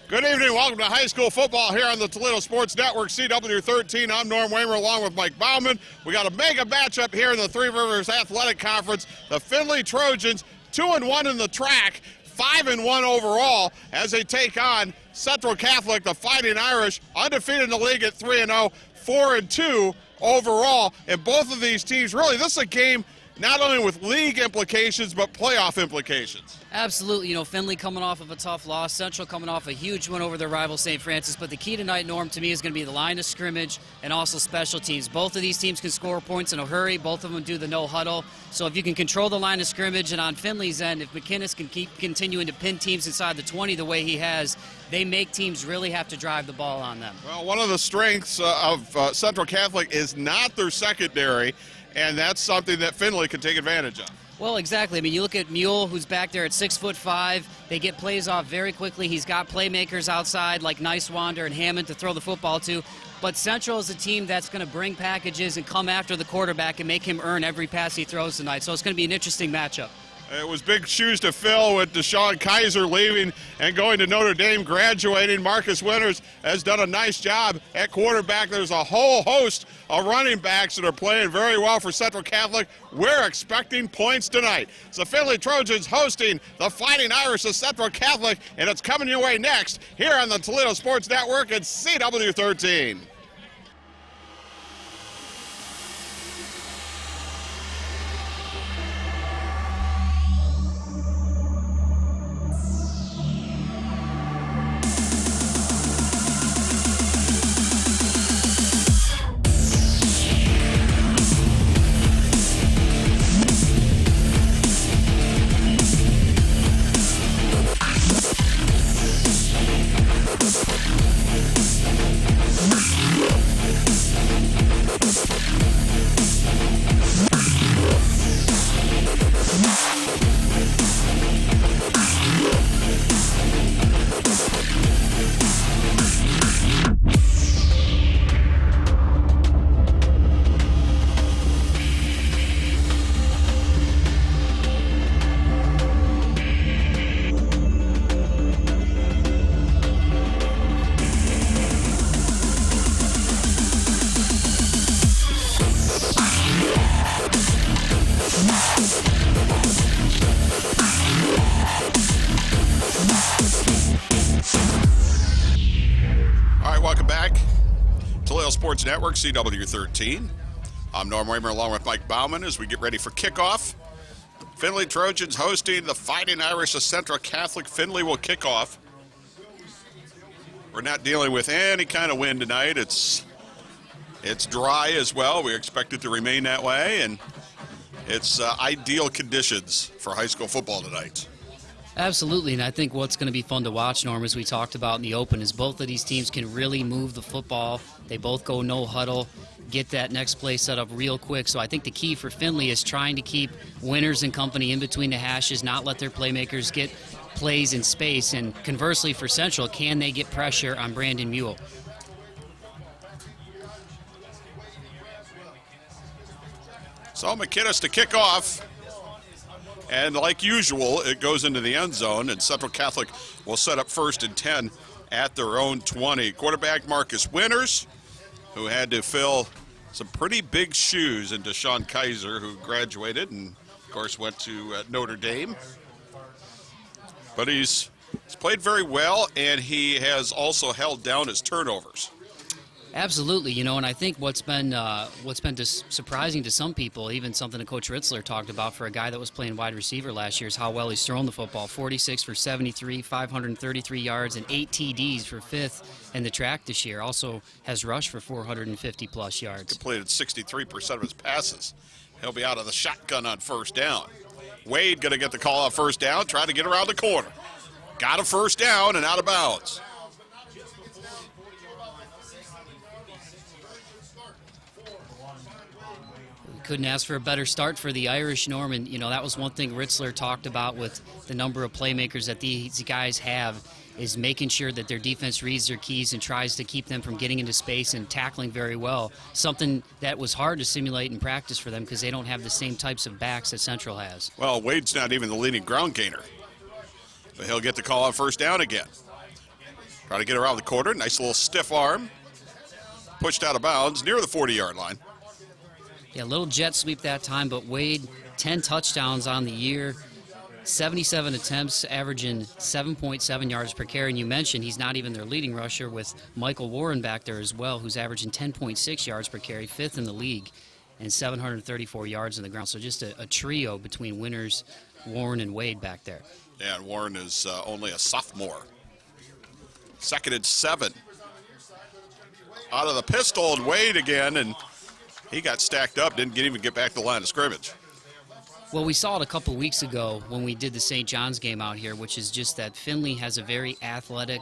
Good evening. Welcome to high school football here on the Toledo Sports Network, CW13. I'm Norm Waymer along with Mike Bauman. We got a mega matchup here in the Three Rivers Athletic Conference. The Findlay Trojans, 2-1 in the track, 5-1 overall as they take on Central Catholic, the Fighting Irish, undefeated in the league at 3-0, 4-2 overall. And both of these teams, really, this is a game not only with league implications, but playoff implications. Absolutely. You know, Findlay coming off of a tough loss, Central coming off a huge win over their rival St. Francis. But the key tonight, Norm, to me is going to be the line of scrimmage and also special teams. Both of these teams can score points in a hurry. Both of them do the no huddle. So if you can control the line of scrimmage, and on Findlay's end, if McInnes can keep continuing to pin teams inside the 20 the way he has, they make teams really have to drive the ball on them. Well, one of the strengths of Central Catholic is not their secondary, and that's something that Findlay can take advantage of. Well, exactly. I mean, you look at Mule, who's back there at 6'5". They get plays off very quickly. He's got playmakers outside like Nicewander and Hammond to throw the football to. But Central is a team that's going to bring packages and come after the quarterback and make him earn every pass he throws tonight. So it's going to be an interesting matchup. It was big shoes to fill with Deshaun Kaiser leaving and going to Notre Dame, graduating. Marcus Winters has done a nice job at quarterback. There's a whole host of running backs that are playing very well for Central Catholic. We're expecting points tonight. It's the Findlay Trojans hosting the Fighting Irish of Central Catholic, and it's coming your way next here on the Toledo Sports Network at CW13. Sports Network, CW13. I'm Norm Waymer along with Mike Bauman as we get ready for kickoff. Findlay Trojans hosting the Fighting Irish of Central Catholic. Findlay will kick off. We're not dealing with any kind of wind tonight. It's dry as well. We expect it to remain that way, and it's ideal conditions for high school football tonight. Absolutely, and I think what's going to be fun to watch, Norm, as we talked about in the open, is both of these teams can really move the football. They both go no huddle, get that next play set up real quick. So I think the key for Findlay is trying to keep Winters and company in between the hashes, not let their playmakers get plays in space. And conversely for Central, can they get pressure on Brandon Mule? So McInnes to kick off. And like usual, it goes into the end zone, and Central Catholic will set up 1st and 10 at their own 20. Quarterback Marcus Winters, who had to fill some pretty big shoes, and Deshaun Kaiser, who graduated and, of course, went to Notre Dame. But he's played very well, and he has also held down his turnovers. Absolutely, you know, and I think what's been just surprising to some people, even something that Coach Ritzler talked about for a guy that was playing wide receiver last year, is how well he's thrown the football. 46 for 73, 533 yards, and 8 TDs for 5th in the track this year. Also has rushed for 450-plus yards. Completed 63% of his passes. He'll be out of the shotgun on 1st down. Wade going to get the call on 1st down, trying to get around the corner. Got a 1st down and out of bounds. Couldn't ask for a better start for the Irish, Norm, and you know that was one thing Ritzler talked about with the number of playmakers that these guys have, is making sure that their defense reads their keys and tries to keep them from getting into space and tackling very well, something that was hard to simulate in practice for them because they don't have the same types of backs that Central has. Well, Wade's not even the leading ground gainer, but he'll get the call on 1st down again. Trying to get around the corner. Nice little stiff arm. Pushed out of bounds near the 40-yard line. Yeah, little jet sweep that time, but Wade, 10 touchdowns on the year, 77 attempts, averaging 7.7 yards per carry. And you mentioned he's not even their leading rusher, with Michael Warren back there as well, who's averaging 10.6 yards per carry, 5th in the league, and 734 yards on the ground. So just a trio between Winters, Warren, and Wade back there. Yeah, and Warren is only a sophomore. 2nd and 7. Out of the pistol, and Wade again, and he got stacked up, didn't even get back to the line of scrimmage. Well, we saw it a couple weeks ago when we did the St. John's game out here, which is just that Findlay has a very athletic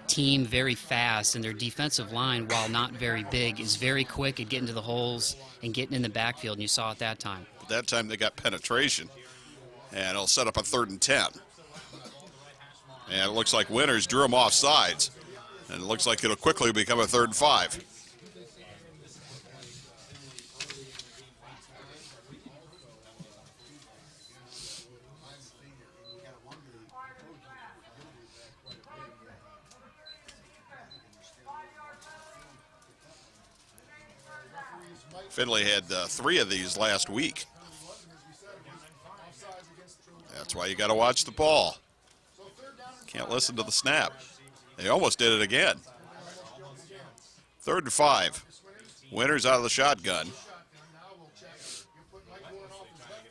team, very fast, and their defensive line, while not very big, is very quick at getting to the holes and getting in the backfield, and you saw it that time. But that time they got penetration, and it'll set up a 3rd and 10. And it looks like Winters drew him off sides, and it looks like it'll quickly become a 3rd and 5. Findlay had 3 of these last week. That's why you got to watch the ball. Can't listen to the snap. They almost did it again. 3rd and 5. Winters out of the shotgun.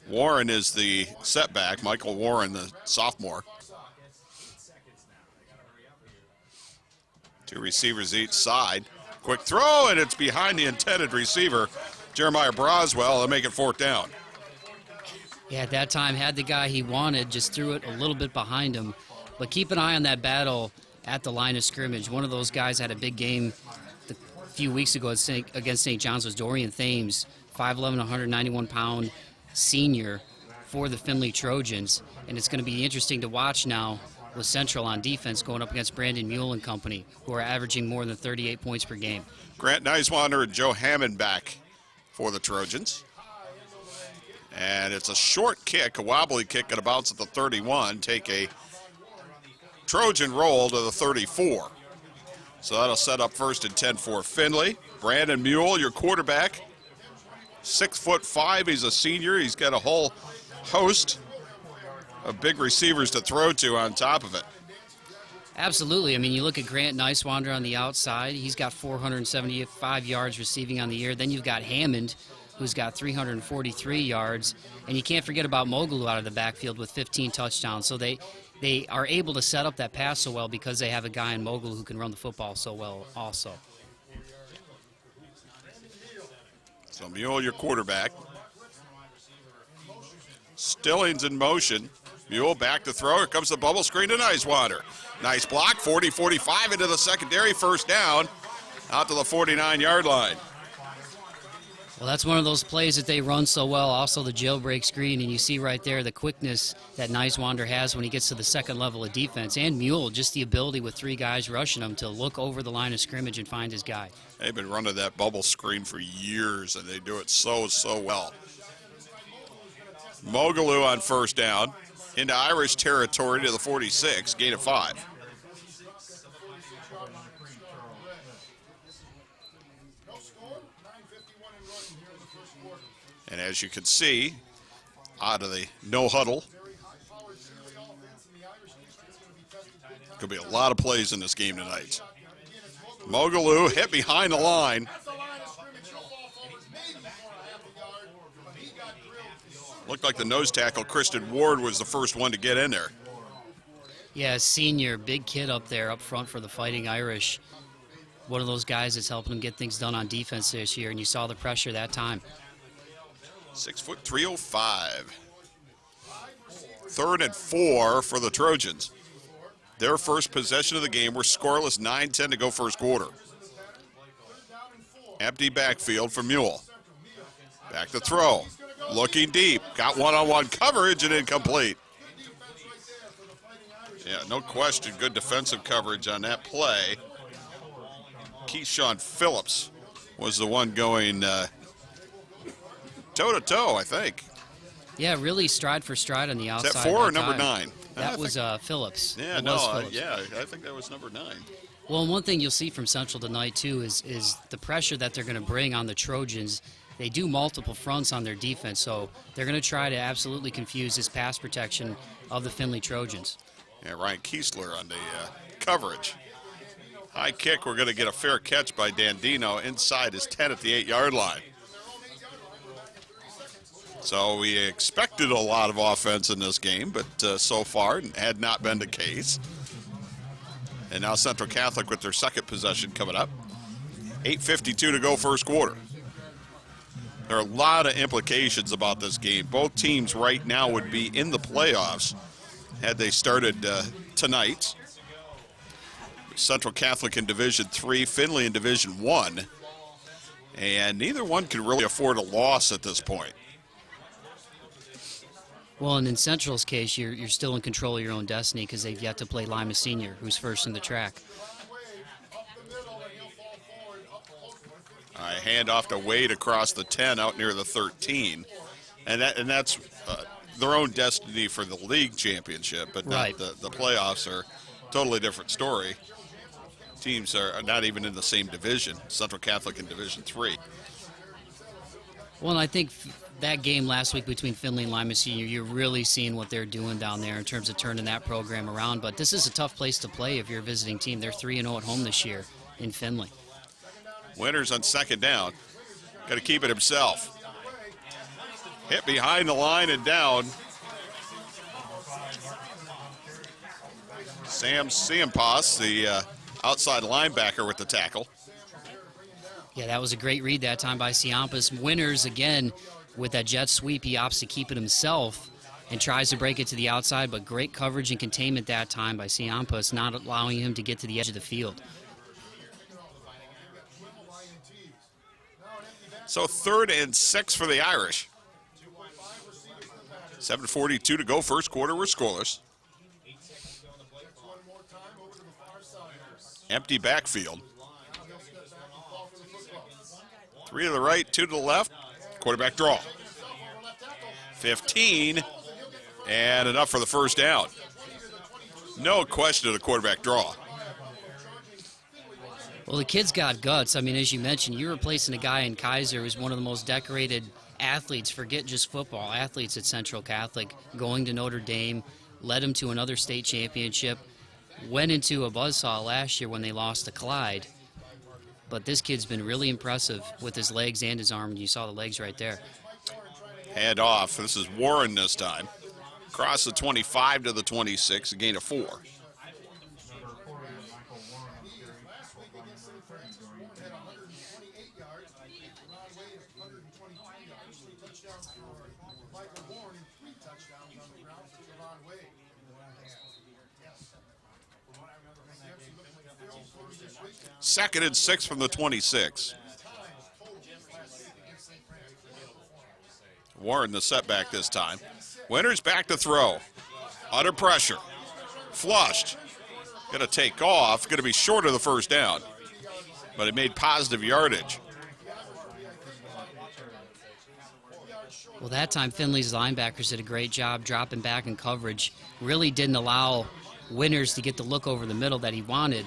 Warren is the setback. Michael Warren, the sophomore. 2 receivers each side. Quick throw, and it's behind the intended receiver, Jeremiah Broswell. They'll make it 4th down. Yeah, at that time, had the guy he wanted, just threw it a little bit behind him. But keep an eye on that battle at the line of scrimmage. One of those guys had a big game a few weeks ago against St. John's was Dorian Thames, 5'11", 191-pound senior for the Findlay Trojans. And it's going to be interesting to watch now with Central on defense going up against Brandon Mule and company, who are averaging more than 38 points per game. Grant Nicewander and Joe Hammond back for the Trojans. And it's a short kick, a wobbly kick, and a bounce at the 31. Take a Trojan roll to the 34. So that'll set up 1st and 10 for Findlay. Brandon Mule, your quarterback, 6'5". He's a senior. He's got a whole host of big receivers to throw to on top of it. Absolutely. I mean, you look at Grant Nicewander on the outside. He's got 475 yards receiving on the year. Then you've got Hammond, who's got 343 yards. And you can't forget about Mogalu out of the backfield with 15 touchdowns. So they are able to set up that pass so well because they have a guy in Mogalu who can run the football so well also. So Mule, your quarterback. Stillings in motion. Mule back to throw. Here comes the bubble screen to Nicewander. Nice block, 40-45 into the secondary, 1st down, out to the 49-yard line. Well, that's one of those plays that they run so well. Also the jailbreak screen, and you see right there the quickness that Nicewander has when he gets to the 2nd level of defense. And Mule, just the ability with 3 guys rushing him to look over the line of scrimmage and find his guy. They've been running that bubble screen for years, and they do it so well. Mogalu on 1st down. Into Irish territory to the 46, gain of 5. And as you can see, out of the no huddle, could be a lot of plays in this game tonight. Mogalu hit behind the line. Looked like the nose tackle, Kristen Ward, was the first one to get in there. Yeah, senior, big kid up there up front for the Fighting Irish. One of those guys that's helping them get things done on defense this year, and you saw the pressure that time. 6'3", 305. 3rd and 4 for the Trojans. Their first possession of the game. We're scoreless, 9-10 to go first quarter. Empty backfield for Mule. Back to throw. Looking deep. Got one-on-one coverage and incomplete. Yeah, no question. Good defensive coverage on that play. Keyshawn Phillips was the one going toe-to-toe, I think. Yeah, really stride for stride on the outside. Is that 4 or number 9? That was Phillips. Yeah, It no, was Phillips. yeah, I think that was number 9. Well, and one thing you'll see from Central tonight, too, is the pressure that they're going to bring on the Trojans. They do multiple fronts on their defense, so they're going to try to absolutely confuse this pass protection of the Findlay Trojans. Yeah, Ryan Kiesler on the coverage. High kick, we're going to get a fair catch by Dandino inside his 10 at the 8-yard line. So we expected a lot of offense in this game, but so far it had not been the case. And now Central Catholic with their second possession coming up. 8:52 to go first quarter. There are a lot of implications about this game. Both teams right now would be in the playoffs had they started tonight. Central Catholic in Division III, Findlay in Division I. And neither one can really afford a loss at this point. Well, and in Central's case, you're still in control of your own destiny because they've yet to play Lima Senior, who's first in the track. All right, hand off to Wade across the 10 out near the 13. And that's their own destiny for the league championship, but right. The playoffs are a totally different story. Teams are not even in the same division, Central Catholic in Division III. Well, and I think that game last week between Findlay and Lima Senior, you're really seeing what they're doing down there in terms of turning that program around. But this is a tough place to play if you're a visiting team. They're 3-0 at home this year in Findlay. Winters on second down. Got to keep it himself. Hit behind the line and down. Sam Siampas, the outside linebacker with the tackle. Yeah, that was a great read that time by Siampas. Winters, again, with that jet sweep, he opts to keep it himself and tries to break it to the outside, but great coverage and containment that time by Siampas, not allowing him to get to the edge of the field. So 3rd and 6 for the Irish. 7:42 to go first quarter. We're scoreless. Empty backfield. 3 to the right, 2 to the left. Quarterback draw. 15, and enough for the first down. No question of the quarterback draw. Well, the kid's got guts. I mean, as you mentioned, you're replacing a guy in Kaiser who's one of the most decorated athletes, forget just football, athletes at Central Catholic, going to Notre Dame, led him to another state championship, went into a buzzsaw last year when they lost to Clyde. But this kid's been really impressive with his legs and his arm, and you saw the legs right there. Hand off. This is Warren this time. Across the 25 to the 26, a gain of 4. Second and 6 from the 26. Warren the setback this time. Winters back to throw. Under pressure. Flushed. Going to take off. Going to be short of the first down. But it made positive yardage. Well, that time Findlay's linebackers did a great job dropping back in coverage. Really didn't allow Winters to get the look over the middle that he wanted.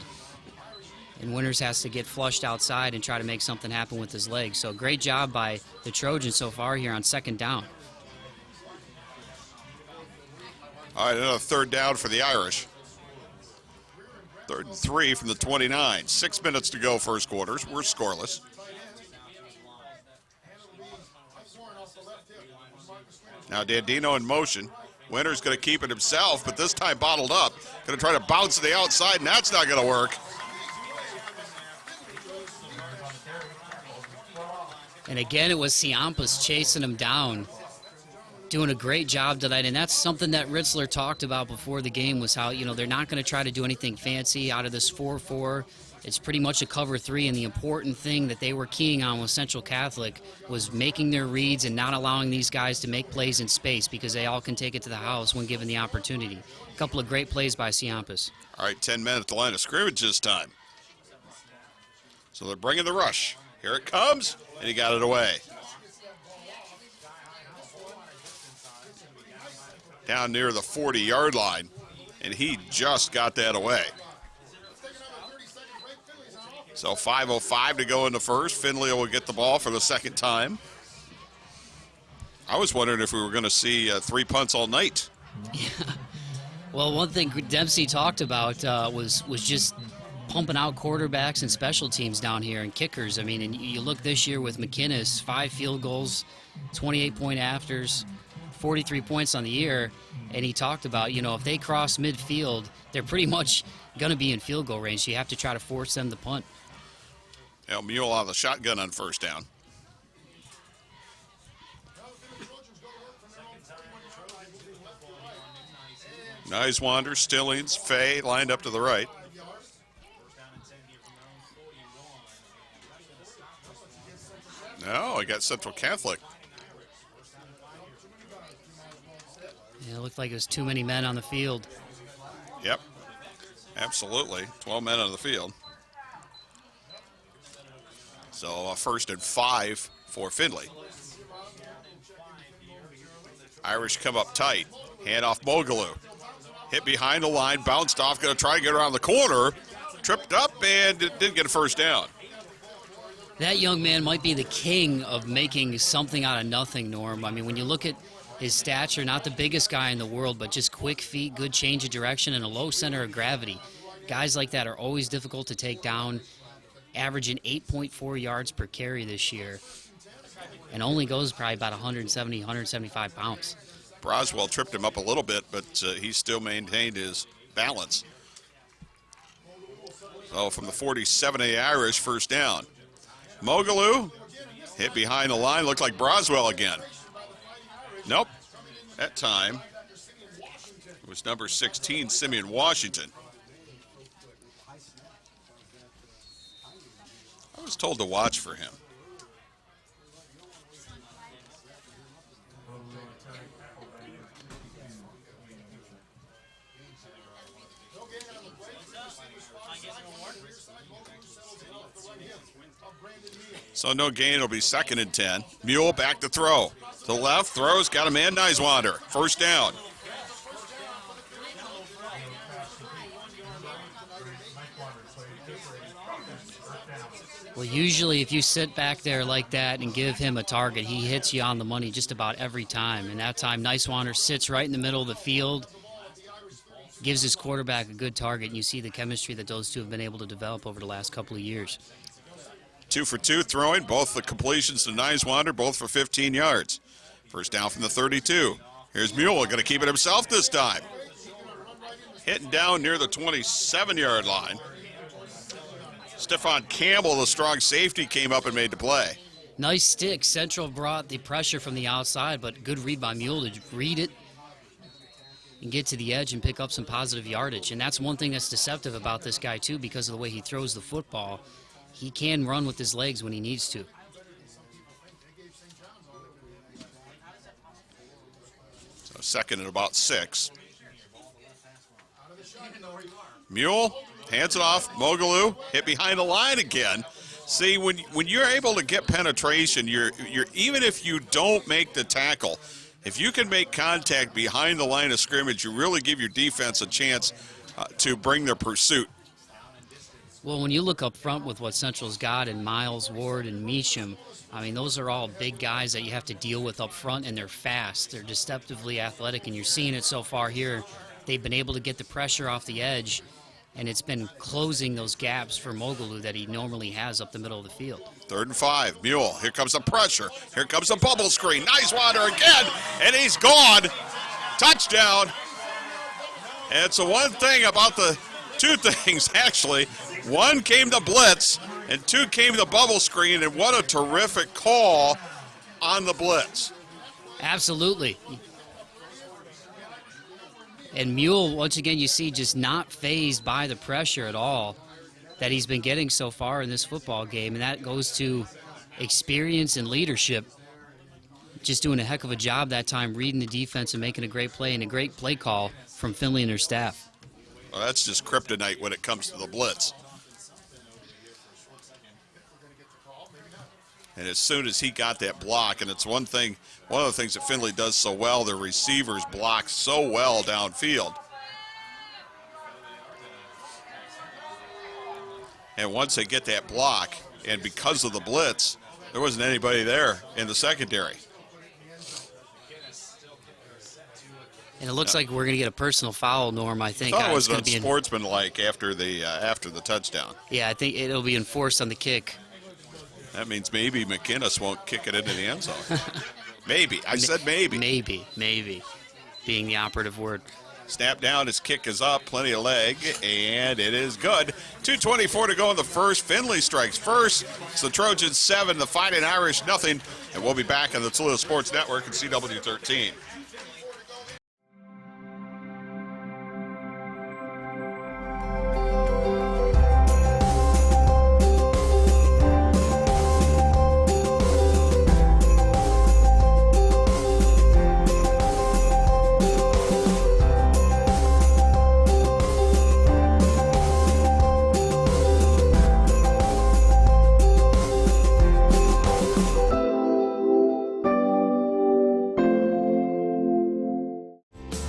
And Winters has to get flushed outside and try to make something happen with his legs. So great job by the Trojans so far here on second down. All right, another third down for the Irish. 3rd and 3 from the 29. 6 minutes to go first quarters. We're scoreless. Now Dandino in motion. Winters going to keep it himself, but this time bottled up. Going to try to bounce to the outside, and that's not going to work. And again, it was Siampas chasing him down, doing a great job tonight. And that's something that Ritzler talked about before the game, was how, they're not going to try to do anything fancy out of this 4-4. It's pretty much a cover 3, and the important thing that they were keying on with Central Catholic was making their reads and not allowing these guys to make plays in space, because they all can take it to the house when given the opportunity. A couple of great plays by Siampas. All right, 10 men at the line of scrimmage this time. So they're bringing the rush. Here it comes, and he got it away. Down near the 40-yard line. and he just got that away. So 5:05 to go in the first. Findlay will get the ball for the second time. I was wondering if we were going to see 3 punts all night. Yeah. Well, one thing Dempsey talked about was just pumping out quarterbacks and special teams down here and kickers. I mean, and you look this year with McInnes, 5 field goals, 28-point afters, 43 points on the year, and he talked about, if they cross midfield, they're pretty much going to be in field goal range, so you have to try to force them to punt. Mule out of the shotgun on first down. Nicewander, Stillings, Fay lined up to the right. No, I got Central Catholic. Yeah, it looked like it was too many men on the field. Yep, absolutely. 12 men on the field. So 1st and 5 for Findlay. Irish come up tight. Hand off Mogaloo. Hit behind the line, bounced off, going to try and get around the corner. Tripped up and didn't get a first down. That young man might be the king of making something out of nothing, Norm. I mean, when you look at his stature, not the biggest guy in the world, but just quick feet, good change of direction, and a low center of gravity. Guys like that are always difficult to take down, averaging 8.4 yards per carry this year, and only goes probably about 170, 175 pounds. Broswell tripped him up a little bit, but he still maintained his balance. So from the 47 of the Irish, first down. Mogaloo hit behind the line, looked like Broswell again. Nope, that time it was number 16, Simeon Washington. I was told to watch for him. So no gain, it'll be 2nd and 10. Mule back to throw. To the left, throws, got a man, Nicewander. First down. Well, usually if you sit back there like that and give him a target, he hits you on the money just about every time. And that time, Nicewander sits right in the middle of the field, gives his quarterback a good target, and you see the chemistry that those two have been able to develop over the last couple of years. 2 for 2 throwing, both the completions to Nicewander, both for 15 yards. First down from the 32. Here's Mule, going to keep it himself this time. Hitting down near the 27-yard line. Stefan Campbell, the strong safety, came up and made the play. Nice stick. Central brought the pressure from the outside, but good read by Mule to read it and get to the edge and pick up some positive yardage. And that's one thing that's deceptive about this guy, too, because of the way he throws the football. He can run with his legs when he needs to. So 2nd and about 6. Mule hands it off. Mogaloo hit behind the line again. See, when you're able to get penetration, you're even if you don't make the tackle, if you can make contact behind the line of scrimmage, you really give your defense a chance to bring their pursuit. Well, when you look up front with what Central's got in Miles, Ward, and Meacham, I mean, those are all big guys that you have to deal with up front, and they're fast. They're deceptively athletic, and you're seeing it so far here. They've been able to get the pressure off the edge, and it's been closing those gaps for Mogaloo that he normally has up the middle of the field. 3rd and 5. Mule, here comes the pressure. Here comes the bubble screen. Nicewander again, and he's gone. Touchdown. And it's the one thing about the 2 things, actually. 1 came the blitz, and 2 came the bubble screen, and what a terrific call on the blitz. Absolutely. And Mule, once again, you see just not fazed by the pressure at all that he's been getting so far in this football game, and that goes to experience and leadership. Just doing a heck of a job that time reading the defense and making a great play, and a great play call from Findlay and their staff. Well, that's just kryptonite when it comes to the blitz. And as soon as he got that block, and it's one of the things that Findlay does so well, the receivers block so well downfield. And once they get that block, and because of the blitz, there wasn't anybody there in the secondary. And it looks like we're going to get a personal foul, Norm, I think. I thought it was going to be unsportsmanlike after the touchdown. Yeah, I think it'll be enforced on the kick. That means maybe McInnes won't kick it into the end zone. Maybe. I said maybe. Maybe, being the operative word. Snap down, his kick is up, plenty of leg, and it is good. 2:24 to go in the first. Findlay strikes first. It's the Trojans 7, the Fighting Irish nothing. And we'll be back on the Toledo Sports Network and CW 13.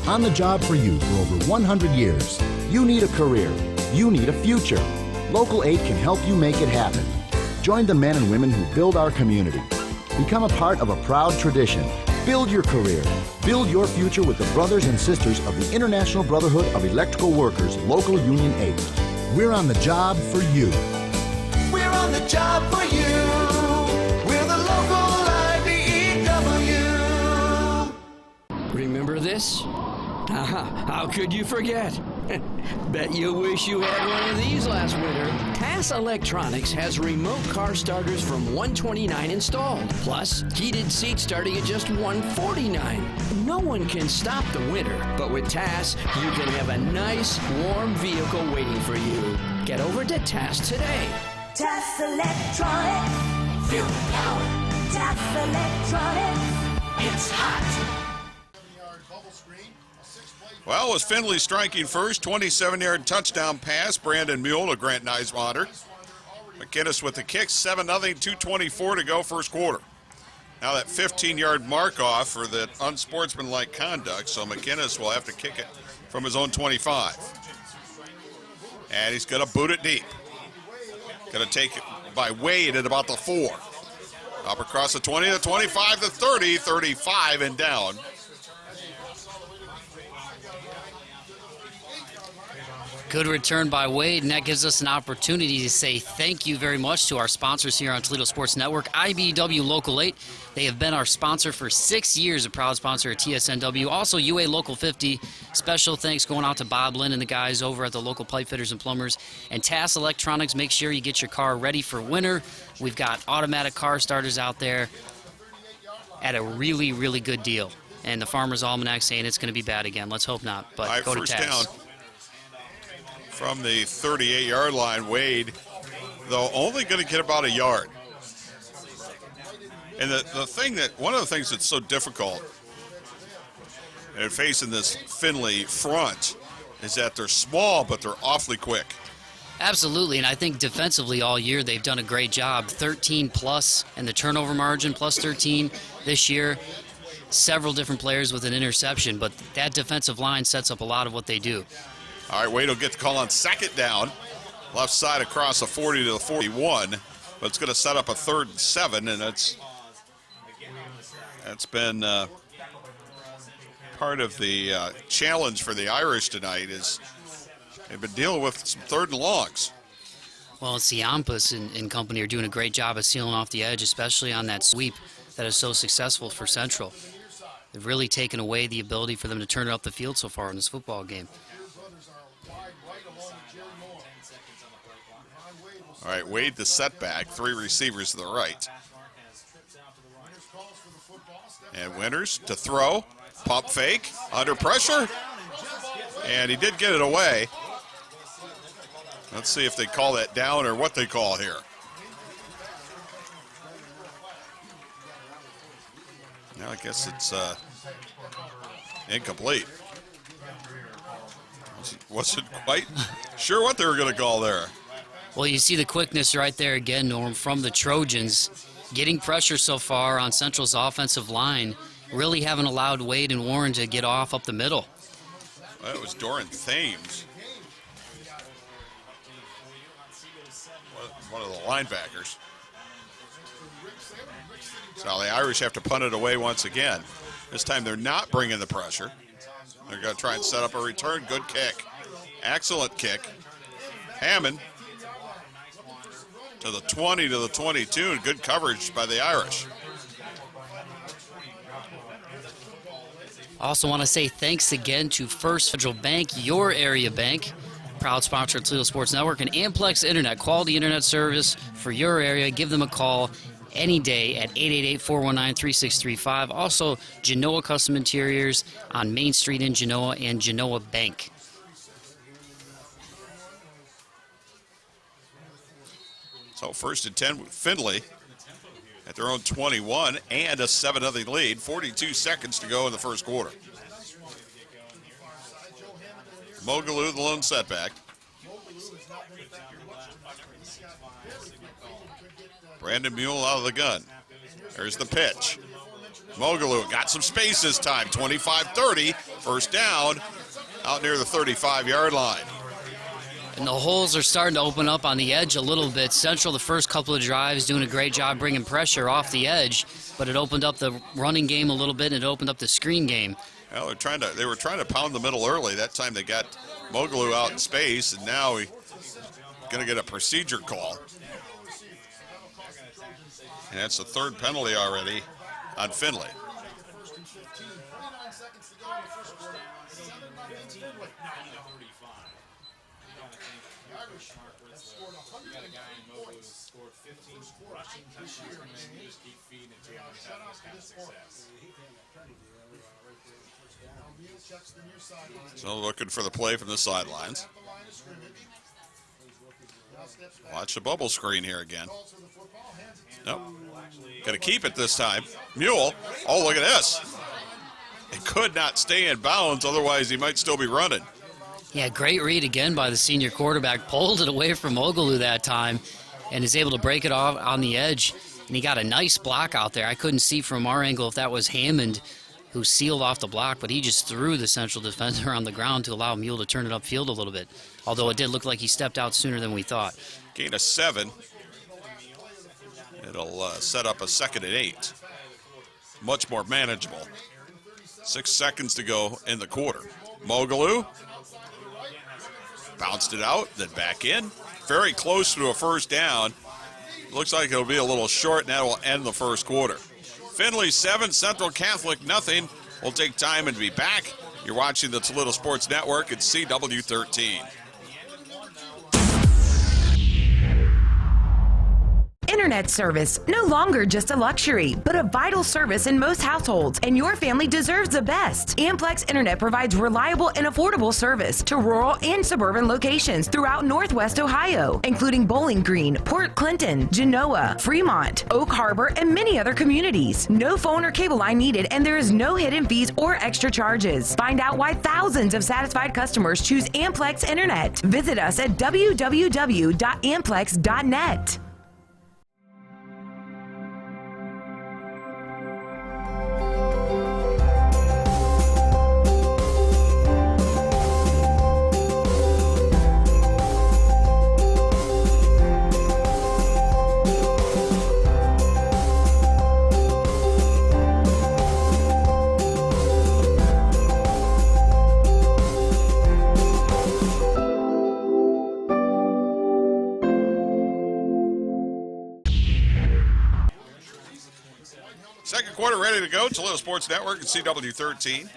On the job for you for over 100 years. You need a career. You need a future. Local 8 can help you make it happen. Join the men and women who build our community. Become a part of a proud tradition. Build your career. Build your future with the brothers and sisters of the International Brotherhood of Electrical Workers, Local Union 8. We're on the job for you. We're on the job for you. We're the local IBEW. Remember this? How could you forget? Bet you wish you had one of these last winter. TAS Electronics has remote car starters from $129 installed, plus heated seats starting at just $149. No one can stop the winter, but with TAS, you can have a nice, warm vehicle waiting for you. Get over to TAS today. TAS Electronics. Feel the power. TAS Electronics. It's hot. Well, it was Findlay striking first, 27-yard touchdown pass. Brandon Mule to Grant Neiswater. McInnes with the kick, 7-0, 2:24 to go first quarter. Now that 15-yard mark off for the unsportsmanlike conduct, so McInnes will have to kick it from his own 25. And he's going to boot it deep. Going to take it by Wade at about the 4. Up across the 20, the 25, the 30, 35 and down. Good return by Wade, and that gives us an opportunity to say thank you very much to our sponsors here on Toledo Sports Network, IBEW Local 8. They have been our sponsor for 6 years, a proud sponsor of TSNW. Also, UA Local 50. Special thanks going out to Bob Lynn and the guys over at the local pipe fitters and plumbers. And TAS Electronics, make sure you get your car ready for winter. We've got automatic car starters out there at a really, really good deal. And the Farmer's Almanac saying it's going to be bad again. Let's hope not, but right, go to first TAS. Down. From the 38-yard line, Wade, though, only going to get about a yard. And one of the things that's so difficult in facing this Findlay front is that they're small, but they're awfully quick. Absolutely, and I think defensively all year they've done a great job. 13 plus, and the turnover margin plus 13 this year. Several different players with an interception, but that defensive line sets up a lot of what they do. All right, Wade will get the call on second down. Left side across the 40 to the 41, but it's going to set up a 3rd and 7, and that's been part of the challenge for the Irish tonight is they've been dealing with some 3rd and longs. Well, Ciampas and company are doing a great job of sealing off the edge, especially on that sweep that is so successful for Central. They've really taken away the ability for them to turn it up the field so far in this football game. All right, Wade the setback, 3 receivers to the right. And Winters to throw, pump fake, under pressure, and he did get it away. Let's see if they call that down or what they call here. Now I guess it's incomplete. Wasn't quite sure what they were going to call there. Well, you see the quickness right there again, Norm, from the Trojans. Getting pressure so far on Central's offensive line. Really haven't allowed Wade and Warren to get off up the middle. Well, it was Doran Thames. one of the linebackers. So the Irish have to punt it away once again. This time they're not bringing the pressure. They're going to try and set up a return. Good kick. Excellent kick. Hammond to the 20 to the 22, and good coverage by the Irish. Also want to say thanks again to First Federal Bank, your area bank, proud sponsor of Toledo Sports Network, and Amplex Internet, quality internet service for your area. Give them a call any day at 888-419-3635. Also, Genoa Custom Interiors on Main Street in Genoa and Genoa Bank. So first and 10 with Findlay at their own 21 and a 7-0 lead. 42 seconds to go in the first quarter. Mogaloo, the lone setback. Brandon Mule out of the gun. There's the pitch. Mogaloo got some space this time. 25-30, first down out near the 35-yard line. And the holes are starting to open up on the edge a little bit. Central, the first couple of drives, doing a great job bringing pressure off the edge, but it opened up the running game a little bit, and it opened up the screen game. Well, they were trying to pound the middle early. That time they got Mogaloo out in space, and now he's going to get a procedure call. And that's the third penalty already on Findlay. So looking for the play from the sidelines. Watch the bubble screen here again. Nope. Got to keep it this time. Mule. Oh, look at this. It could not stay in bounds, otherwise he might still be running. Yeah, great read again by the senior quarterback. Pulled it away from Mogaloo that time and is able to break it off on the edge. And he got a nice block out there. I couldn't see from our angle if that was Hammond who sealed off the block, but he just threw the central defender on the ground to allow Mule to turn it upfield a little bit. Although it did look like he stepped out sooner than we thought. Gain of 7. It'll set up a 2nd and 8. Much more manageable. 6 seconds to go in the quarter. Mogaloo bounced it out, then back in. Very close to a first down. Looks like it'll be a little short, and that will end the first quarter. Findlay 7, Central Catholic nothing. We'll take time and be back. You're watching the Toledo Sports Network at CW13. Internet service, no longer just a luxury, but a vital service in most households, and your family deserves the best. Amplex Internet provides reliable and affordable service to rural and suburban locations throughout Northwest Ohio, including Bowling Green, Port Clinton, Genoa, Fremont, Oak Harbor, and many other communities. No phone or cable line needed, and there is no hidden fees or extra charges. Find out why thousands of satisfied customers choose Amplex Internet. Visit us at www.amplex.net. Second quarter ready to go. Toledo Sports Network and CW13.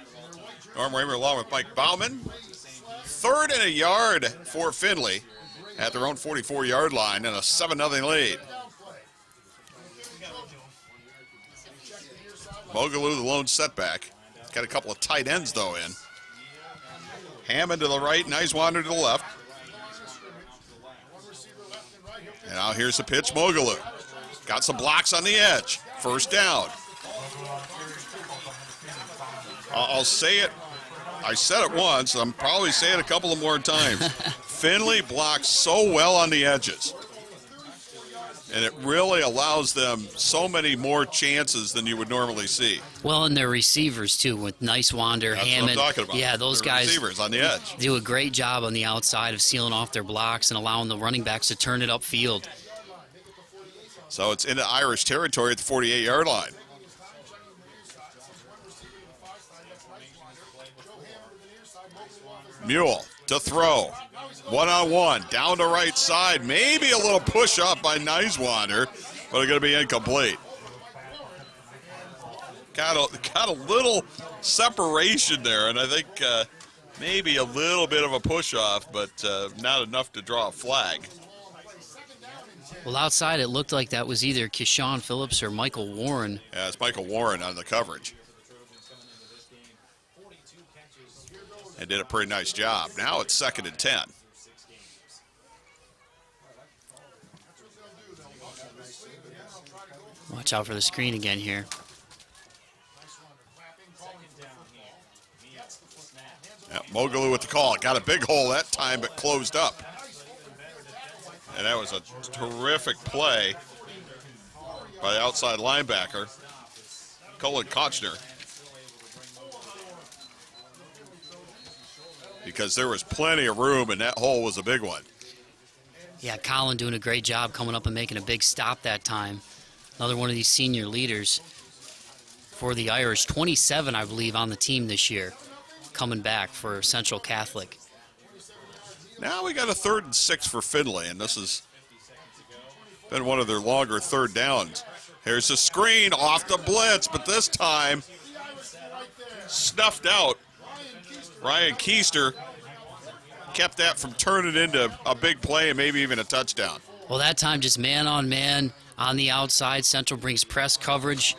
Norm Raymer along with Mike Bauman. 3rd and a yard for Findlay at their own 44-yard line and a 7-0 lead. Mogaloo, the lone setback. Got a couple of tight ends, though, in. Hammond to the right, nice wander to the left. And now here's the pitch, Mogaloo. Got some blocks on the edge. First down. I'll say it. I said it once. I'm probably saying it a couple of more times. Findlay blocks so well on the edges. And it really allows them so many more chances than you would normally see. Well, and their receivers, too, with Nice Wander, That's Hammond. what I'm talking about. Yeah, those The guys receivers on the edge do a great job on the outside of sealing off their blocks and allowing the running backs to turn it upfield. So it's into Irish territory at the 48-yard line. Mule to throw. One-on-one, down the right side. Maybe a little push-up by Nicewander, but it's going to be incomplete. Got a little separation there, and I think maybe a little bit of a push-off, but not enough to draw a flag. Well, outside it looked like that was either Keyshawn Phillips or Michael Warren. Yeah, it's Michael Warren on the coverage. And did a pretty nice job. Now it's 2nd and 10. Watch out for the screen again here. Yeah, Mogaloo with the call. Got a big hole that time, but closed up. And that was a terrific play by the outside linebacker, Colin Kochner. Because there was plenty of room, and that hole was a big one. Yeah, Colin doing a great job coming up and making a big stop that time. Another one of these senior leaders for the Irish. 27, I believe, on the team this year, coming back for Central Catholic. Now we got a 3rd and 6 for Findlay, and this has been one of their longer 3rd downs. Here's a screen off the blitz, but this time snuffed out. Ryan Keister kept that from turning into a big play and maybe even a touchdown. Well, that time just man-on-man on the outside. Central brings press coverage,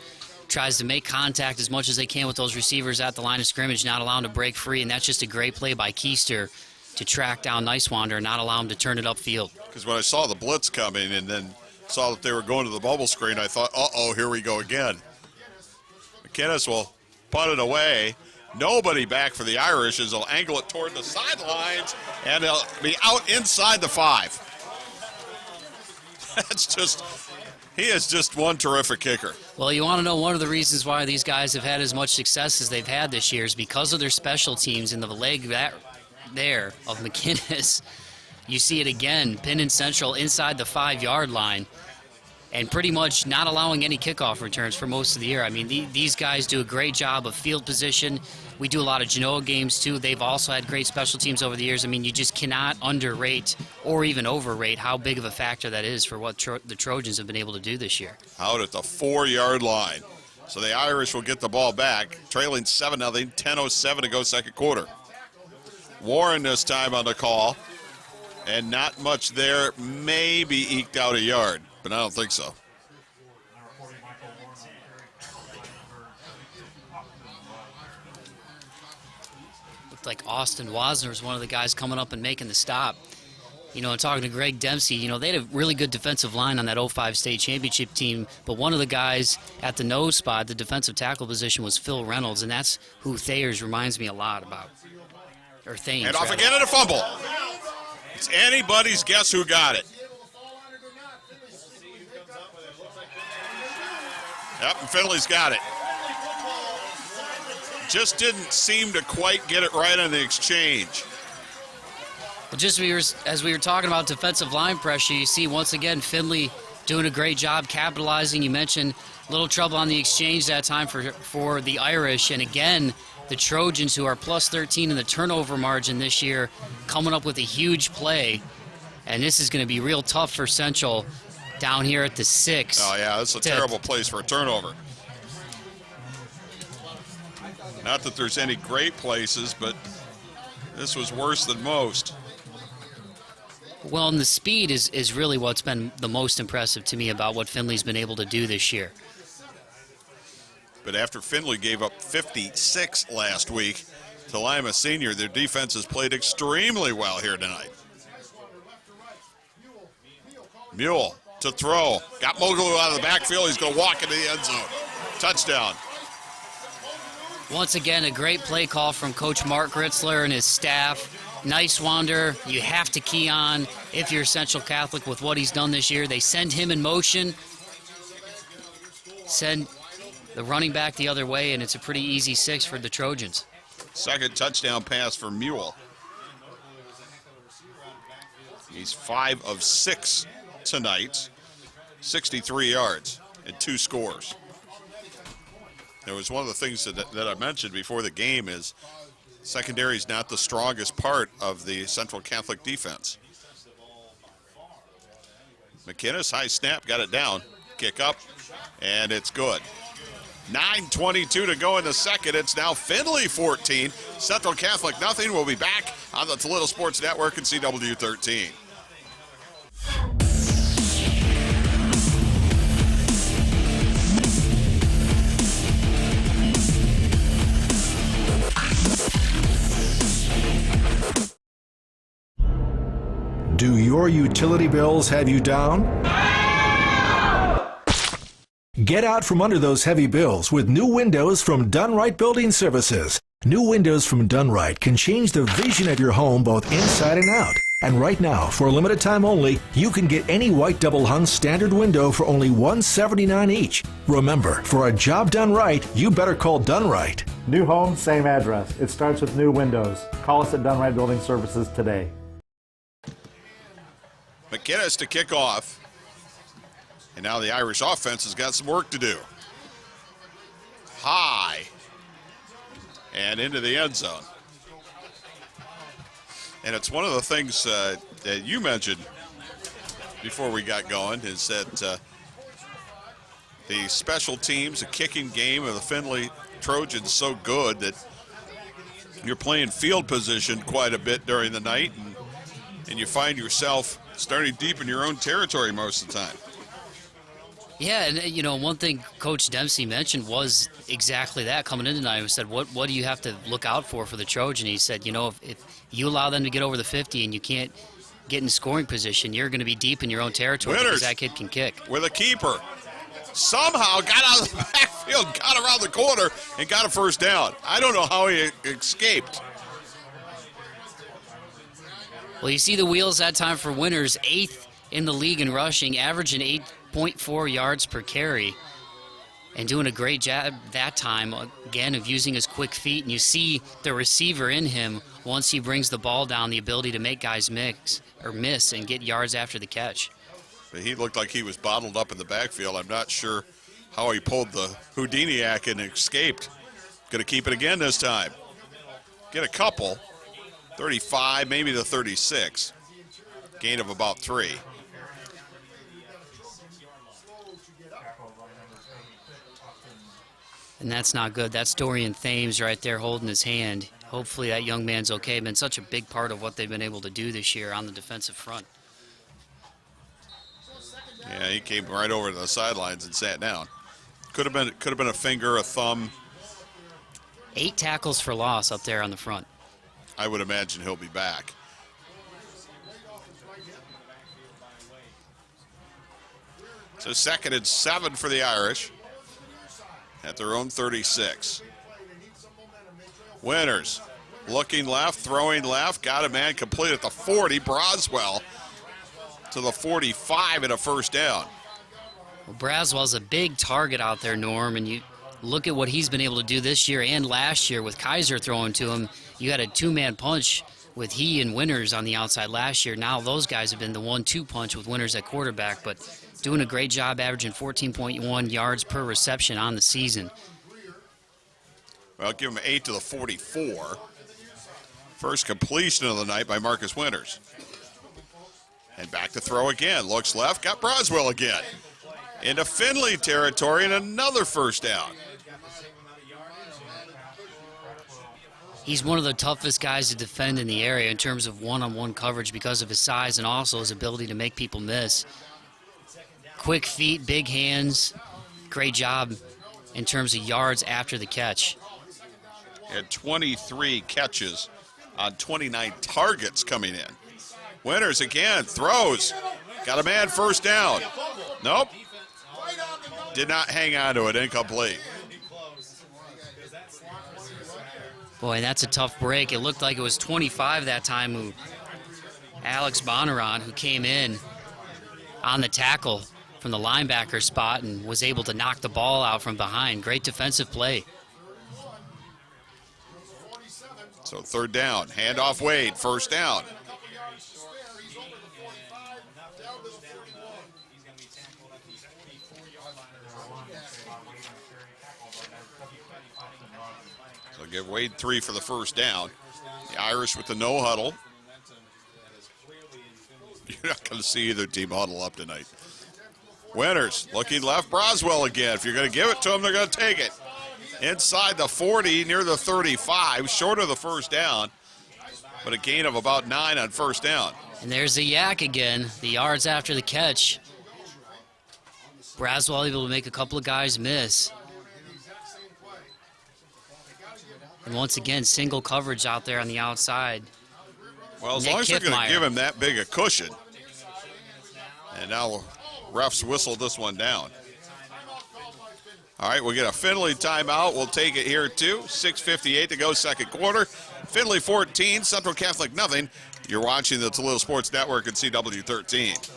tries to make contact as much as they can with those receivers at the line of scrimmage, not allow them to break free, and that's just a great play by Keister to track down Nicewander and not allow him to turn it upfield. Because when I saw the blitz coming and then saw that they were going to the bubble screen, I thought, uh-oh, here we go again. McInnes will punt it away. Nobody back for the Irish as they'll angle it toward the sidelines, and they'll be out inside the 5. He is just one terrific kicker. Well, you want to know one of the reasons why these guys have had as much success as they've had this year is because of their special teams and the leg there of McInnes. You see it again, pinning Central inside the 5-yard line and pretty much not allowing any kickoff returns for most of the year. I mean, these guys do a great job of field position. We do a lot of Genoa games, too. They've also had great special teams over the years. I mean, you just cannot underrate or even overrate how big of a factor that is for what the Trojans have been able to do this year. Out at the 4-yard line. So the Irish will get the ball back, trailing 7-0, 10:07 to go second quarter. Warren this time on the call, and not much there. Maybe eked out a yard, but I don't think so. Looked like Austin Wasner was one of the guys coming up and making the stop. You know, talking to Greg Dempsey, you know, they had a really good defensive line on that 05 state championship team, but one of the guys at the nose spot, the defensive tackle position, was Phil Reynolds, and that's who Thayers reminds me a lot about. Or Thames, And off rather. again and a fumble. It's anybody's guess who got it. Yep, and Findlay's got it. Just didn't seem to quite get it right on the exchange. Well, just as we were talking about defensive line pressure, you see once again Findlay doing a great job capitalizing. You mentioned a little trouble on the exchange that time for the Irish, and again the Trojans, who are plus 13 in the turnover margin this year, coming up with a huge play, and this is going to be real tough for Central down here at the 6. Oh yeah, that's a terrible place for a turnover. Not that there's any great places, but this was worse than most. Well, and the speed is really what's been the most impressive to me about what Findlay's been able to do this year. But after Findlay gave up 56 last week to Lima Senior, their defense has played extremely well here tonight. Mule to throw. Got Mogaloo out of the backfield. He's going to walk into the end zone. Touchdown. Once again, a great play call from Coach Mark Ritzler and his staff. Nice Wander, you have to key on if you're Central Catholic with what he's done this year. They send him in motion, send the running back the other way, and it's a pretty easy 6 for the Trojans. Second touchdown pass for Mule. He's 5 of 6 tonight, 63 yards and 2 scores. It was one of the things that I mentioned before the game is secondary is not the strongest part of the Central Catholic defense. McInnes, high snap, got it down. Kick up, and it's good. 9:22 to go in the second. It's now Findlay 14, Central Catholic nothing. We'll be back on the Toledo Sports Network and CW 13. Do your utility bills have you down? Get out from under those heavy bills with new windows from Dunright Building Services. New windows from Dunright can change the vision of your home both inside and out. And right now, for a limited time only, you can get any white double hung standard window for only $179 each. Remember, for a job done right, you better call Dunright. New home, same address. It starts with new windows. Call us at Dunright Building Services today. McInnes to kick off. And now the Irish offense has got some work to do. High. And into the end zone. And it's one of the things that you mentioned before we got going is that the special teams, the kicking game of the Findlay Trojans so good that you're playing field position quite a bit during the night, and you find yourself starting deep in your own territory most of the time. Yeah, and you know, one thing Coach Dempsey mentioned was exactly that coming in tonight. He said, what do you have to look out for the Trojan? He said, you know, if you allow them to get over the 50 and you can't get in scoring position, you're going to be deep in your own territory because that kid can kick. With a keeper. Somehow got out of the backfield, got around the corner, and got a first down. I don't know how he escaped. Well, you see the wheels that time for Winters, 8th in the league in rushing, averaging 8.4 yards per carry, and doing a great job that time, again, of using his quick feet. And you see the receiver in him, once he brings the ball down, the ability to make guys miss and get yards after the catch. He looked like he was bottled up in the backfield. I'm not sure how he pulled the Houdiniac and escaped. Going to keep it again this time. Get a couple. 35, maybe the 36. Gain of about 3. And that's not good. That's Dorian Thames right there holding his hand. Hopefully that young man's okay. Been such a big part of what they've been able to do this year on the defensive front. Yeah, he came right over to the sidelines and sat down. Could have been a finger, a thumb. 8 tackles for loss up there on the front. I would imagine he'll be back. So 2nd and 7 for the Irish at their own 36. Winters looking left, throwing left, got a man complete at the 40. Braswell to the 45 and a first down. Well, Braswell's a big target out there, Norm, and you look at what he's been able to do this year and last year with Kaiser throwing to him. You had a 2-man punch with he and Winters on the outside last year. Now those guys have been the 1-2 punch with Winters at quarterback, but doing a great job, averaging 14.1 yards per reception on the season. Well, give him 8 to the 44. First completion of the night by Marcus Winters. And back to throw again. Looks left, got Braswell again. Into Findlay territory and another first down. He's one of the toughest guys to defend in the area in terms of one-on-one coverage because of his size and also his ability to make people miss. Quick feet, big hands, great job in terms of yards after the catch. Had 23 catches on 29 targets coming in. Winters again, throws. Got a man first down. Nope. Did not hang on to it, incomplete. Boy, that's a tough break. It looked like it was 25 that time, who Alex Bonaron, who came in on the tackle from the linebacker spot and was able to knock the ball out from behind. Great defensive play. So third down, handoff Wade, first down. So give Wade 3 for the first down. The Irish with the no huddle. You're not going to see either team huddle up tonight. Winters looking left, Braswell again. If you're going to give it to them, they're going to take it. Inside the 40, near the 35, short of the first down, but a gain of about 9 on first down. And there's the yak again, the yards after the catch. Braswell able to make a couple of guys miss. And once again, single coverage out there on the outside. Well, as long as they're going to give him that big a cushion. And now refs whistle this one down. All right, we'll get a Findlay timeout. We'll take it here, too. 6:58 to go, second quarter. Findlay 14, Central Catholic nothing. You're watching the Toledo Sports Network at CW13.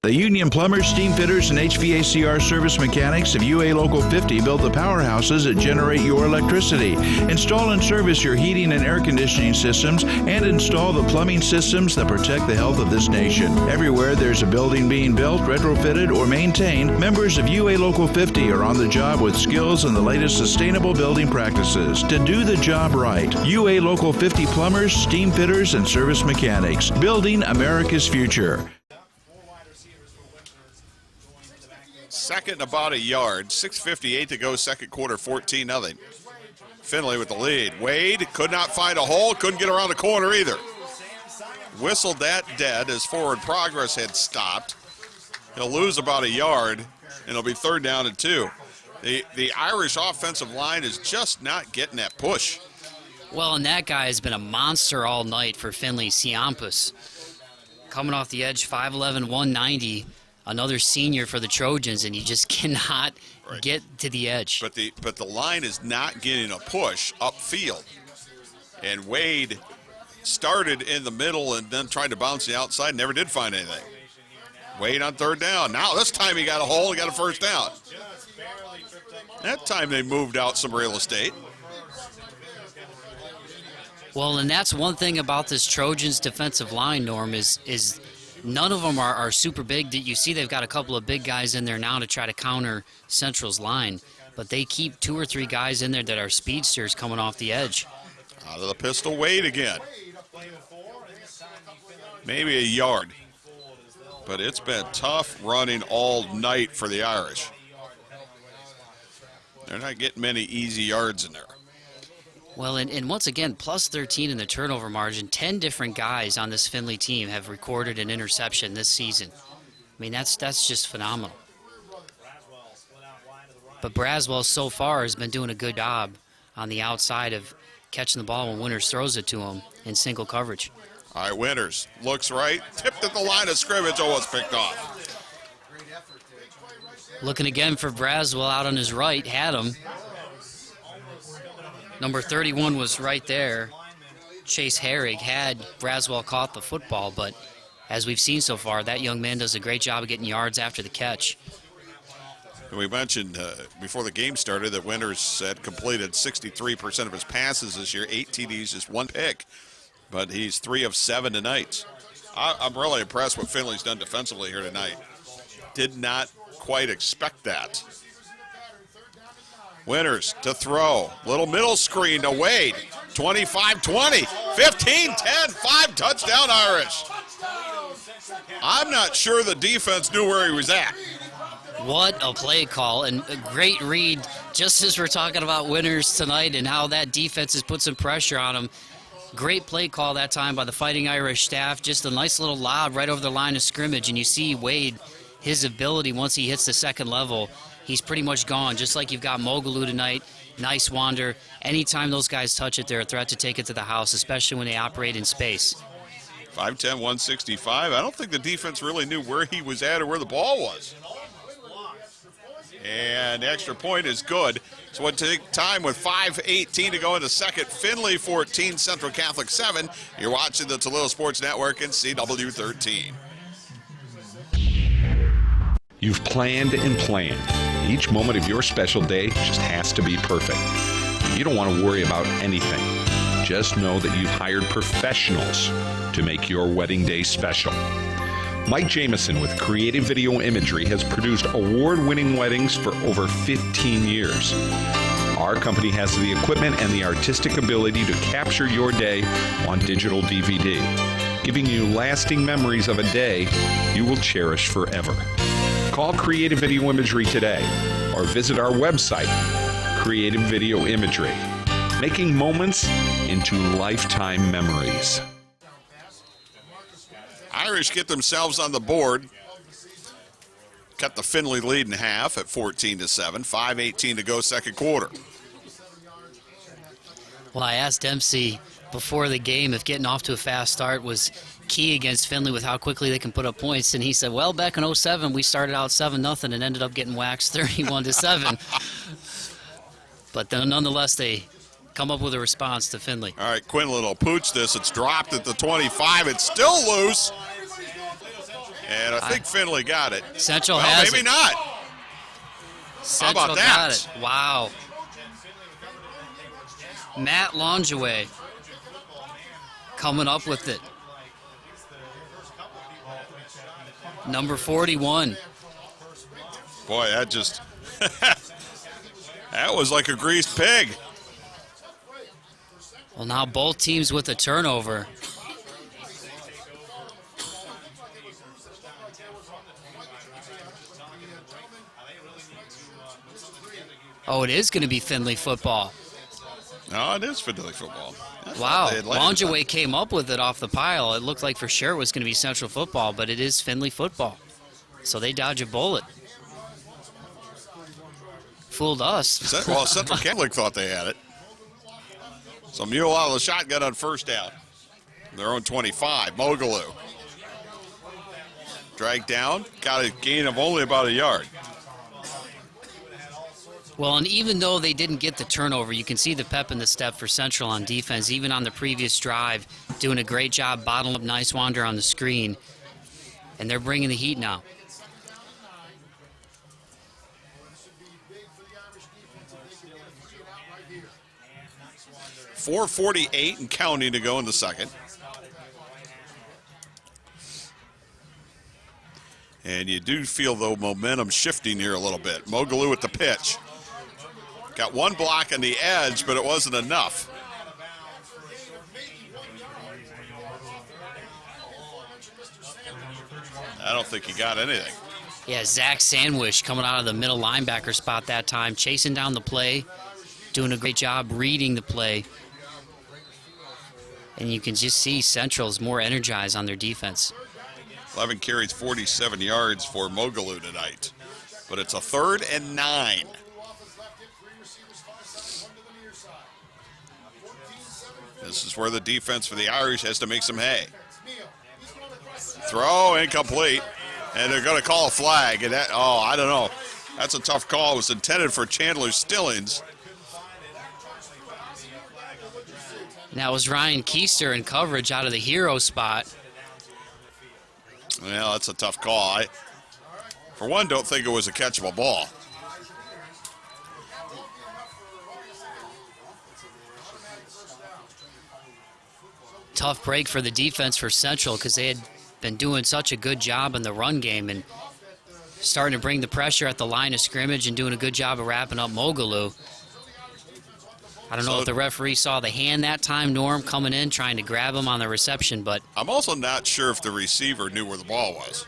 The Union Plumbers, Steam Fitters, and HVACR service mechanics of UA Local 50 build the powerhouses that generate your electricity. Install and service your heating and air conditioning systems, and install the plumbing systems that protect the health of this nation. Everywhere there's a building being built, retrofitted, or maintained, members of UA Local 50 are on the job with skills and the latest sustainable building practices to do the job right. UA Local 50 Plumbers, Steam Fitters, and service mechanics, building America's future. Second, about a yard. 6:58 to go, second quarter, 14-0. Findlay with the lead. Wade could not find a hole, couldn't get around the corner either. Whistled that dead as forward progress had stopped. He'll lose about a yard, and it'll be third down and 2. The Irish offensive line is just not getting that push. Well, and that guy has been a monster all night for Findlay. Ciampus coming off the edge, 5'11", 190. Another senior for the Trojans, and you just cannot get to the edge. But the line is not getting a push upfield. And Wade started in the middle and then tried to bounce the outside, never did find anything. Wade on third down. Now this time he got a hole, he got a first down. That time they moved out some real estate. Well, and that's one thing about this Trojans defensive line, Norm, is none of them are super big. You see they've got a couple of big guys in there now to try to counter Central's line, but they keep 2 or 3 guys in there that are speedsters coming off the edge. Out of the pistol, Wade again. Maybe a yard, but it's been tough running all night for the Irish. They're not getting many easy yards in there. Well, and once again, plus 13 in the turnover margin. 10 different guys on this Findlay team have recorded an interception this season. I mean, that's just phenomenal. But Braswell so far has been doing a good job on the outside of catching the ball when Winters throws it to him in single coverage. All right, Winters looks right, tipped at the line of scrimmage, it's picked off. Looking again for Braswell out on his right, had him. Number 31 was right there. Chase Herrig had Braswell caught the football, but as we've seen so far, that young man does a great job of getting yards after the catch. We mentioned before the game started that Winters had completed 63% of his passes this year, 8 TDs, just 1 pick, but he's 3 of 7 tonight. I'm really impressed what Findlay's done defensively here tonight. Did not quite expect that. Winters to throw. Little middle screen to Wade. 25-20, 15-10, 5 touchdown Irish. I'm not sure the defense knew where he was at. What a play call, and a great read, just as we're talking about Winters tonight and how that defense has put some pressure on him. Great play call that time by the Fighting Irish staff. Just a nice little lob right over the line of scrimmage, and you see Wade, his ability once he hits the second level, he's pretty much gone, just like you've got Mogaloo tonight. Nice wander. Anytime those guys touch it, they're a threat to take it to the house, especially when they operate in space. 5'10", 165. I don't think the defense really knew where he was at or where the ball was. And the extra point is good. So we'll take time with 5:18 to go in the second. Findlay 14, Central Catholic 7. You're watching the Toledo Sports Network and CW 13. You've planned and planned. Each moment of your special day just has to be perfect. You don't want to worry about anything. Just know that you've hired professionals to make your wedding day special. Mike Jameson with Creative Video Imagery has produced award-winning weddings for over 15 years. Our company has the equipment and the artistic ability to capture your day on digital DVD, giving you lasting memories of a day you will cherish forever. Call Creative Video Imagery today or visit our website, Creative Video Imagery, making moments into lifetime memories. Irish get themselves on the board. Cut the Findlay lead in half at 14-7. 5:18 to go, second quarter. Well, I asked Dempsey before the game if getting off to a fast start was key against Findlay with how quickly they can put up points, and he said, well, back in 07, we started out 7-0 and ended up getting waxed 31-7. But then nonetheless, they come up with a response to Findlay. All right, Quinlan will pooch this. It's dropped at the 25. It's still loose. And I think Findlay got it. Central well, has maybe it. not. Central How about that? got it. Wow. Matt Longeway coming up with it. Number 41. Boy, that just that was like a greased pig. Well, now both teams with a turnover. Oh, it is going to be Findlay football. No, it is Findlay football. Wow, Longeway came up with it off the pile. It looked like for sure it was going to be Central football, but it is Findlay football. So they dodge a bullet. Fooled us. Well, Central Catholic thought they had it. So Mule out of the shotgun on first down. Their own 25. Mogaloo. Dragged down. Got a gain of only about a yard. Well, and even though they didn't get the turnover, you can see the pep in the step for Central on defense, even on the previous drive, doing a great job bottling up Nicewander on the screen. And they're bringing the heat now. .448 and counting to go in the second. And you do feel, though, momentum shifting here a little bit. Mogaloo at the pitch. Got one block on the edge, but it wasn't enough. I don't think he got anything. Yeah, Zach Sandwich coming out of the middle linebacker spot that time, chasing down the play, doing a great job reading the play. And you can just see Central's more energized on their defense. 11 carries, 47 yards for Mogaloo tonight. But it's a 3rd and 9. This is where the defense for the Irish has to make some hay. Throw incomplete, and they're going to call a flag. And that, I don't know. That's a tough call. It was intended for Chandler Stillings. That was Ryan Keister in coverage out of the hero spot. Well, that's a tough call. I, for one, don't think it was a catchable ball. Tough break for the defense for Central because they had been doing such a good job in the run game and starting to bring the pressure at the line of scrimmage and doing a good job of wrapping up Mogaloo. I don't know if the referee saw the hand that time, Norm, coming in, trying to grab him on the reception, but I'm also not sure if the receiver knew where the ball was.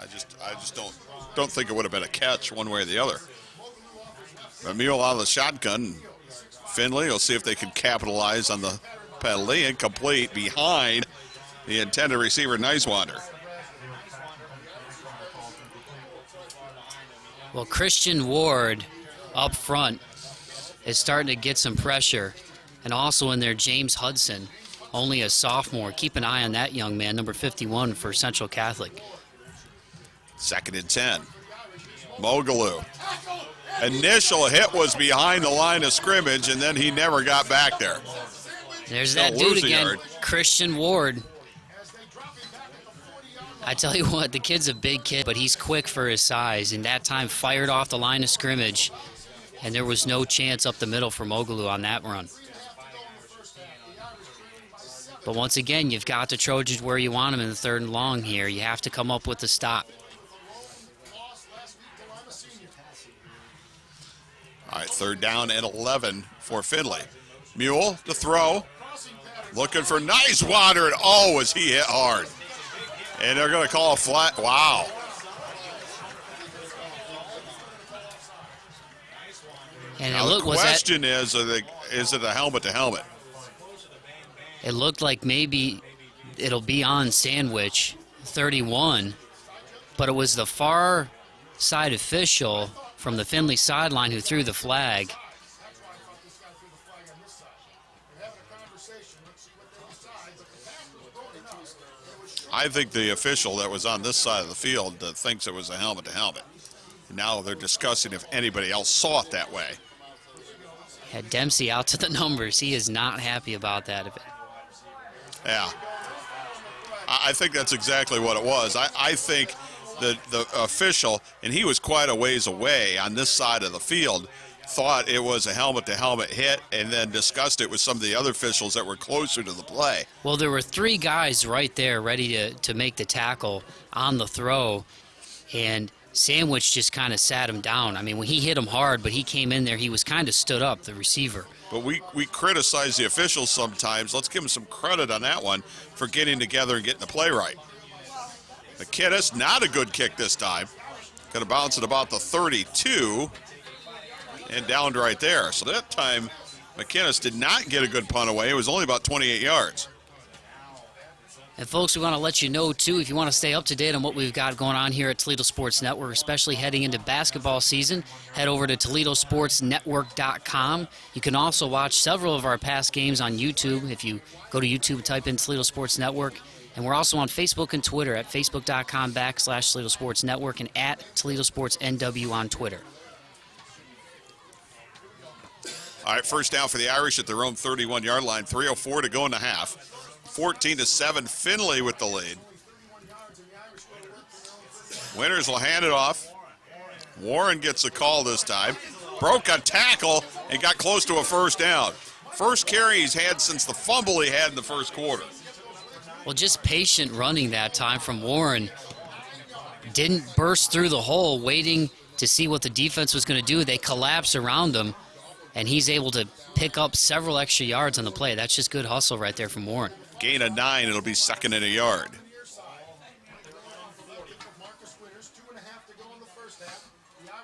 I just don't think it would have been a catch one way or the other. Mule out of the shotgun. Findlay will see if they can capitalize on the penalty. Incomplete behind the intended receiver, Nicewander. well, Christian Ward up front is starting to get some pressure. And also in there, James Hudson, only a sophomore. Keep an eye on that young man, number 51 for Central Catholic. 2nd and 10. Mogaloo. Initial hit was behind the line of scrimmage, and then he never got back there. There's Still that dude losing again, yard. Christian Ward. I tell you what, the kid's a big kid, but he's quick for his size, and that time fired off the line of scrimmage, and there was no chance up the middle for Mogaloo on that run. But once again, you've got the Trojans where you want them in the 3rd and long here. You have to come up with the stop. All right, 3rd down and 11 for Findlay. Mule to throw. Looking for nice water, and was he hit hard. And they're going to call a flat. Wow. And Now the question is it a helmet to helmet? It looked like maybe it'll be on Sandwich, 31, but it was the far side official from the Findlay sideline who threw the flag. I think the official that was on this side of the field thinks it was a helmet to helmet. Now they're discussing if anybody else saw it that way. Had Dempsey out to the numbers. He is not happy about that. Yeah. I think that's exactly what it was. I think the official, and he was quite a ways away on this side of the field, thought it was a helmet-to-helmet hit and then discussed it with some of the other officials that were closer to the play. Well, there were 3 guys right there ready to make the tackle on the throw, and Sandwich just kind of sat him down. I mean, when he hit him hard, but he came in there, he was kind of stood up, the receiver. But we criticize the officials sometimes. Let's give them some credit on that one for getting together and getting the play right. McKinnis, not a good kick this time. Going to bounce at about the 32 and downed right there. So that time, McKinnis did not get a good punt away. It was only about 28 yards. And folks, we want to let you know, too, if you want to stay up to date on what we've got going on here at Toledo Sports Network, especially heading into basketball season, head over to ToledoSportsNetwork.com. You can also watch several of our past games on YouTube. If you go to YouTube, type in Toledo Sports Network. And we're also on Facebook and Twitter at Facebook.com/Toledo Sports Network and at Toledo Sports NW on Twitter. All right, 1st down for the Irish at their own 31-yard line. 3:04 to go in the half. 14-7, Findlay with the lead. Winters will hand it off. Warren gets a call this time. Broke a tackle and got close to a 1st down. First carry he's had since the fumble he had in the 1st quarter. Well, just patient running that time from Warren. Didn't burst through the hole, waiting to see what the defense was going to do. They collapse around him, and he's able to pick up several extra yards on the play. That's just good hustle right there from Warren. Gain of 9, it'll be 2nd and a yard.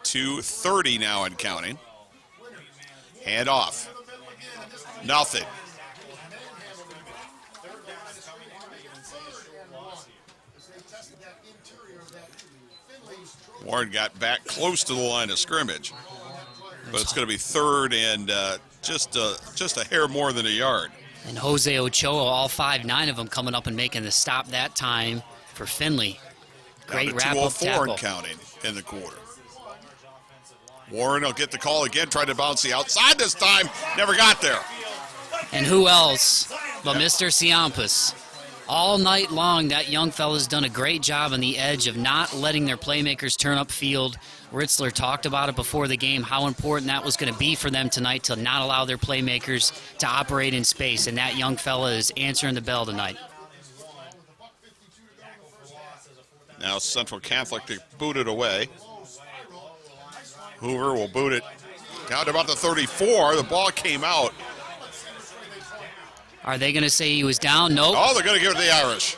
.230 now and counting. Hand off. Nothing. Warren got back close to the line of scrimmage, but it's going to be 3rd and just a hair more than a yard. And Jose Ochoa, all 5'9" of them coming up and making the stop that time for Findlay. Great wrap-up tackle. And counting in the quarter. Warren will get the call again, tried to bounce the outside this time, never got there. And who else but Mr. Ciampas? All night long, that young fella's done a great job on the edge of not letting their playmakers turn upfield. Ritzler talked about it before the game, how important that was going to be for them tonight to not allow their playmakers to operate in space, and that young fella is answering the bell tonight. Now Central Catholic to boot it away. Hoover will boot it down to about the 34. The ball came out. Are they going to say he was down? Nope. Oh, they're going to give it to the Irish.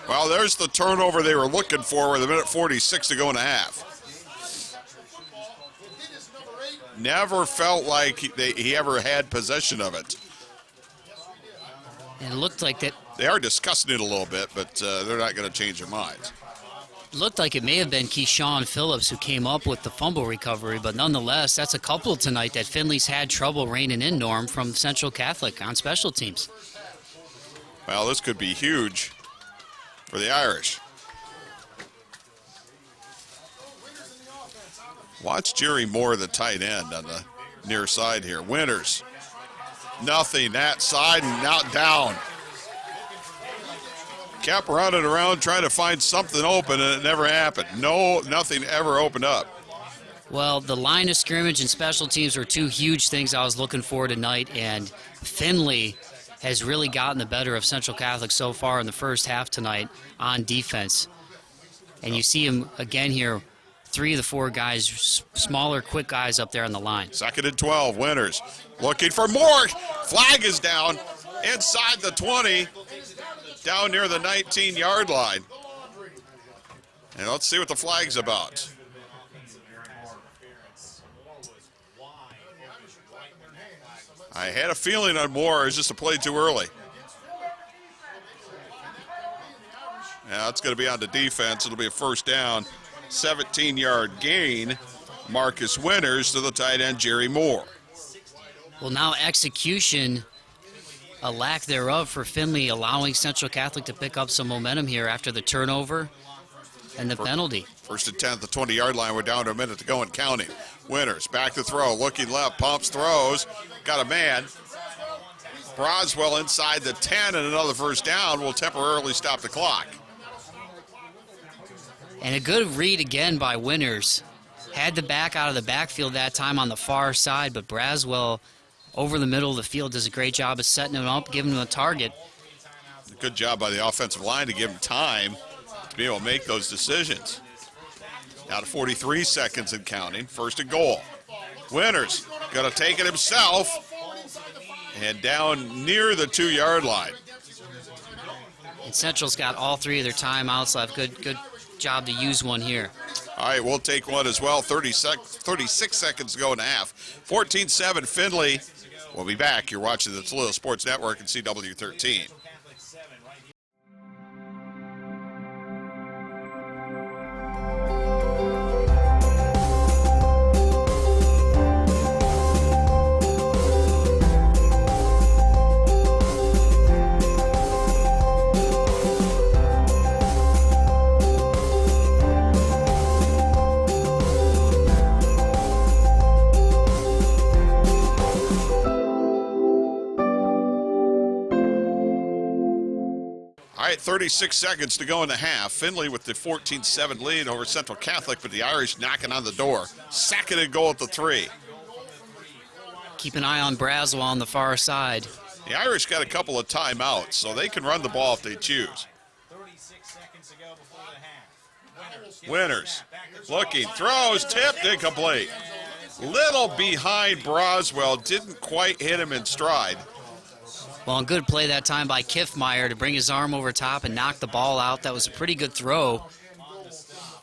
Well, there's the turnover they were looking for with a minute 46 to go in the half. Never felt like he ever had possession of it. And it looked like that. They are discussing it a little bit, but they're not going to change their minds. Looked like it may have been Keyshawn Phillips who came up with the fumble recovery, but nonetheless, that's a couple tonight that Findlay's had trouble reining in, Norm, from Central Catholic on special teams. Well, this could be huge for the Irish. Watch Jerry Moore, the tight end, on the near side here. Winters, nothing that side and not down. Kept running around trying to find something open, and it never happened. Nothing ever opened up. Well, the line of scrimmage and special teams were two huge things I was looking for tonight, and Findlay has really gotten the better of Central Catholic so far in the first half tonight on defense. And you see him again here, 3 of the 4 guys, smaller, quick guys up there on the line. 2nd and 12, Winters looking for more. Flag is down inside the 20, down near the 19-yard line. And let's see what the flag's about. I had a feeling on Moore, it's just a play too early. Now it's going to be on the defense. It'll be a first down, 17-yard gain. Marcus Winters to the tight end, Jerry Moore. Well, now execution, a lack thereof for Findlay, allowing Central Catholic to pick up some momentum here after the turnover and the penalty. 1st and 10 at the 20-yard line. We're down to a minute to go and counting. Winters back to throw, looking left, pumps, throws, got a man. Broswell inside the 10, and another first down will temporarily stop the clock. And a good read again by Winters. Had the back out of the backfield that time on the far side, but Braswell over the middle of the field does a great job of setting him up, giving him a target. Good job by the offensive line to give him time to be able to make those decisions. Now to 43 seconds and counting. 1st and goal. Winters going to take it himself and down near the 2-yard line. And Central's got all 3 of their timeouts left. Good job to use one here. All right, we'll take one as well. 36 seconds to go in the half. 14-7 Findlay. We'll be back. You're watching the Toledo Sports Network and CW13. All right, 36 seconds to go in the half. Findlay with the 14-7 lead over Central Catholic, but the Irish knocking on the door. 2nd and goal at the 3. Keep an eye on Braswell on the far side. The Irish got a couple of timeouts, so they can run the ball if they choose. Winters looking, throws, tipped, incomplete. Little behind Broswell, didn't quite hit him in stride. Well, a good play that time by Kiffmeyer to bring his arm over top and knock the ball out. That was a pretty good throw.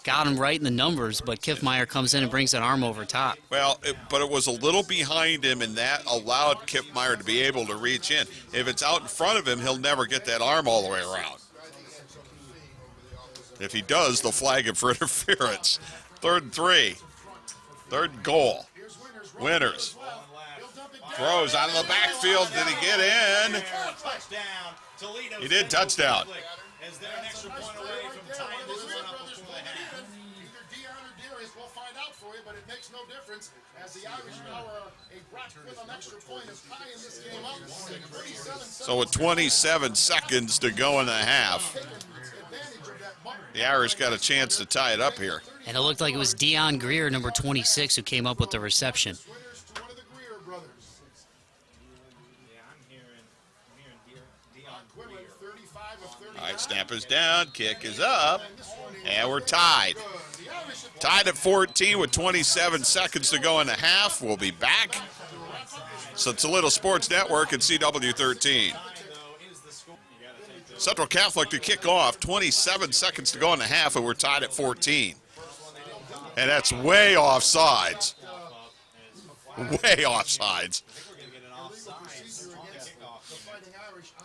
Got him right in the numbers, but Kiffmeyer comes in and brings an arm over top. Well, but it was a little behind him, and that allowed Kiffmeyer to be able to reach in. If it's out in front of him, he'll never get that arm all the way around. If he does, they'll flag him for interference. 3rd and 3. 3rd and goal. Winters. Throws out of the backfield. Did he get in? He did. Touchdown. So with 27 seconds to go in the half, the Irish got a chance to tie it up here. And it looked like it was Dion Greer, number 26, who came up with the reception. All right, snap is down, kick is up, and we're tied. Tied at 14 with 27 seconds to go in the half. We'll be back. So Toledo Sports Network and CW13. Central Catholic to kick off, 27 seconds to go in the half, and we're tied at 14. And that's way off sides. Way off sides.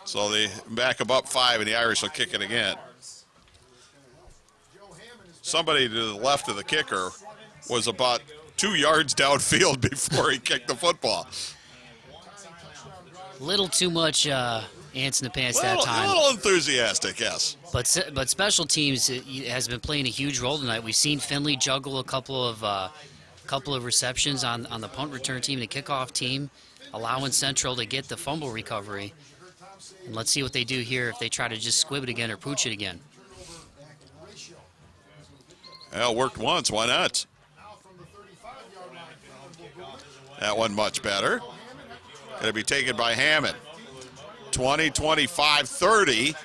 So they back them up 5, and the Irish will kick it again. Somebody to the left of the kicker was about 2 yards downfield before he kicked the football. Little too much ants in the pants that time. A little enthusiastic, yes. But special teams has been playing a huge role tonight. We've seen Findlay juggle a couple of couple of receptions on the punt return team, the kickoff team, allowing Central to get the fumble recovery. And let's see what they do here if they try to just squib it again or pooch it again. Well, worked once, why not? That one much better. Going to be taken by Hammond. 20, 25, 30.